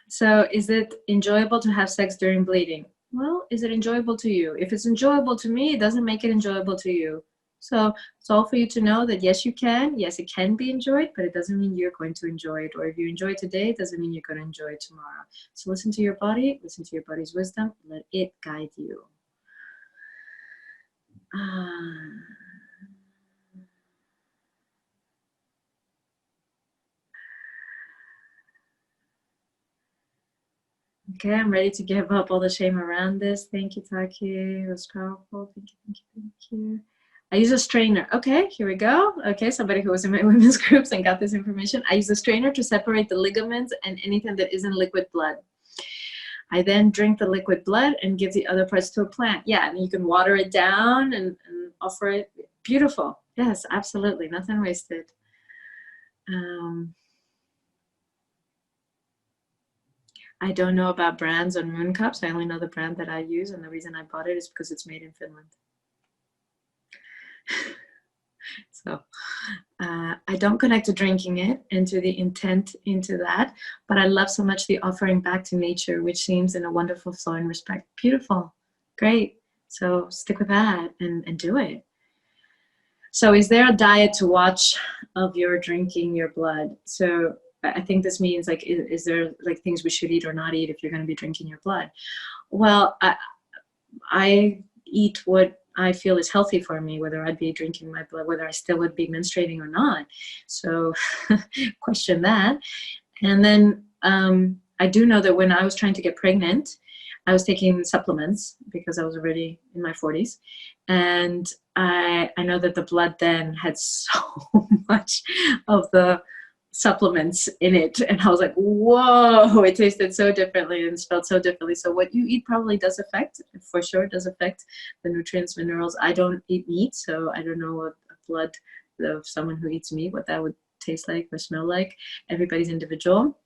So is it enjoyable to have sex during bleeding? Well, is it enjoyable to you? If it's enjoyable to me, it doesn't make it enjoyable to you. So it's all for you to know that yes, you can. Yes, it can be enjoyed, but it doesn't mean you're going to enjoy it. Or if you enjoy it today, it doesn't mean you're going to enjoy it tomorrow. So listen to your body, listen to your body's wisdom, let it guide you. Okay, I'm ready to give up all the shame around this. Thank you, Taki'h. It was powerful. Thank you. I use a strainer. Okay, here we go. Okay, somebody who was in my women's groups and got this information. I use a strainer to separate the ligaments and anything that isn't liquid blood. I then drink the liquid blood and give the other parts to a plant. Yeah, and you can water it down and offer it. Beautiful. Yes, absolutely. Nothing wasted. I don't know about brands on moon cups. I only know the brand that I use, and the reason I bought it is because it's made in Finland. So I don't connect to drinking it and to the intent into that, but I love so much the offering back to nature, which seems in a wonderful flow and respect. Beautiful. Great. So stick with that and do it. So is there a diet to watch of your drinking your blood? So I think this means, like, is there like things we should eat or not eat if you're going to be drinking your blood? Well, I eat what I feel is healthy for me, whether I'd be drinking my blood, whether I still would be menstruating or not. So question that. And then I do know that when I was trying to get pregnant, I was taking supplements because I was already in my 40s. And I know that the blood then had so much of the supplements in it, and I was like, whoa, it tasted so differently and smelled so differently. So what you eat probably does affect, for sure does affect the nutrients, minerals. I don't eat meat, so I don't know what blood of someone who eats meat, what that would taste like or smell like. Everybody's individual.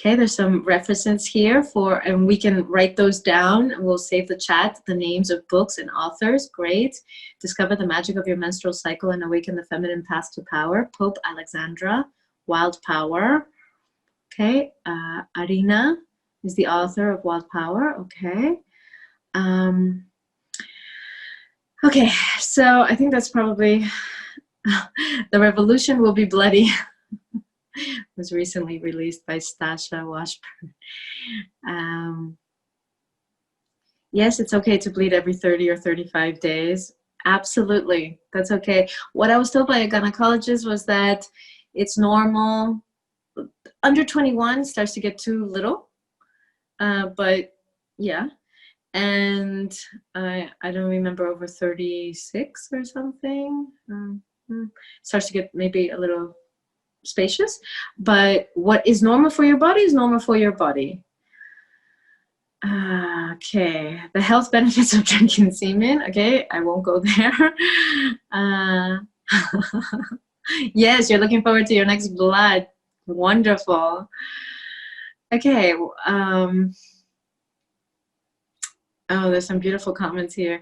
Okay, there's some references here and we can write those down. We'll save the chat, the names of books and authors. Great. Discover the magic of your menstrual cycle and awaken the feminine path to power. Pope Alexandra, Wild Power. Okay, Arina is the author of Wild Power. Okay. Okay, so I think that's probably The Revolution Will Be Bloody. Was recently released by Stasha Washburn. Yes, it's okay to bleed every 30 or 35 days. Absolutely, that's okay. What I was told by a gynecologist was that it's normal. Under 21 starts to get too little, but yeah. And I don't remember, over 36 or something. Starts to get maybe a little spacious, but what is normal for your body is normal for your body. Okay, the health benefits of drinking semen. Okay, I won't go there. Yes, you're looking forward to your next blood. Wonderful. Okay. Oh, there's some beautiful comments here.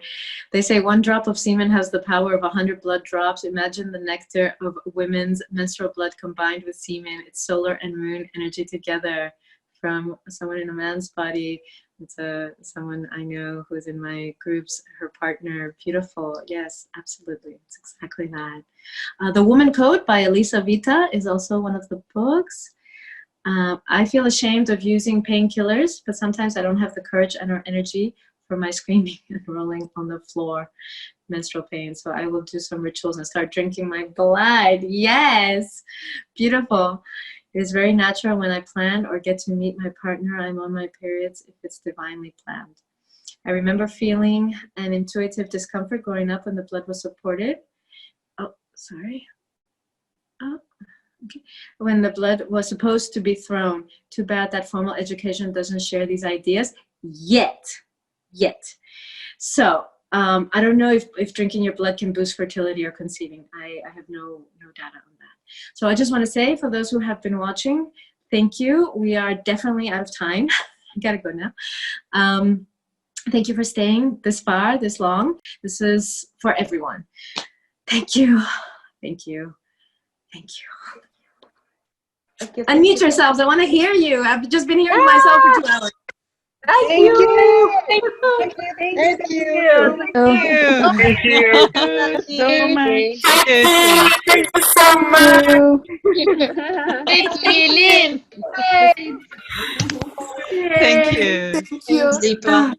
They say 1 drop of semen has the power of 100 blood drops. Imagine the nectar of women's menstrual blood combined with semen. It's solar and moon energy together. from someone in a man's body. It's someone I know who's in my groups, her partner. Beautiful. Yes, absolutely. It's exactly that. The Woman Code by Elisa Vita is also one of the books. I feel ashamed of using painkillers, but sometimes I don't have the courage and or energy for my screaming and rolling on the floor menstrual pain. So I will do some rituals and start drinking my blood. Yes, beautiful. It is very natural when I plan or get to meet my partner. I'm on my periods if it's divinely planned. I remember feeling an intuitive discomfort growing up when the blood was supported. Oh, sorry. Oh, okay. When the blood was supposed to be thrown. Too bad that formal education doesn't share these ideas yet. So I don't know if drinking your blood can boost fertility or conceiving. I have no data on that. So I just want to say, for those who have been watching, thank you. We are definitely out of time. I gotta go now. Thank you for staying this far, this long. This is for everyone. Thank you. Thank you. Thank you. Thank you. Unmute yourselves. I want to hear you. I've just been hearing myself for 2 hours. Thank you. Thank you. Thank you. Thank you. Thank you so much. Thank you so much. Thank you, Lynn. Thank you. Thank you.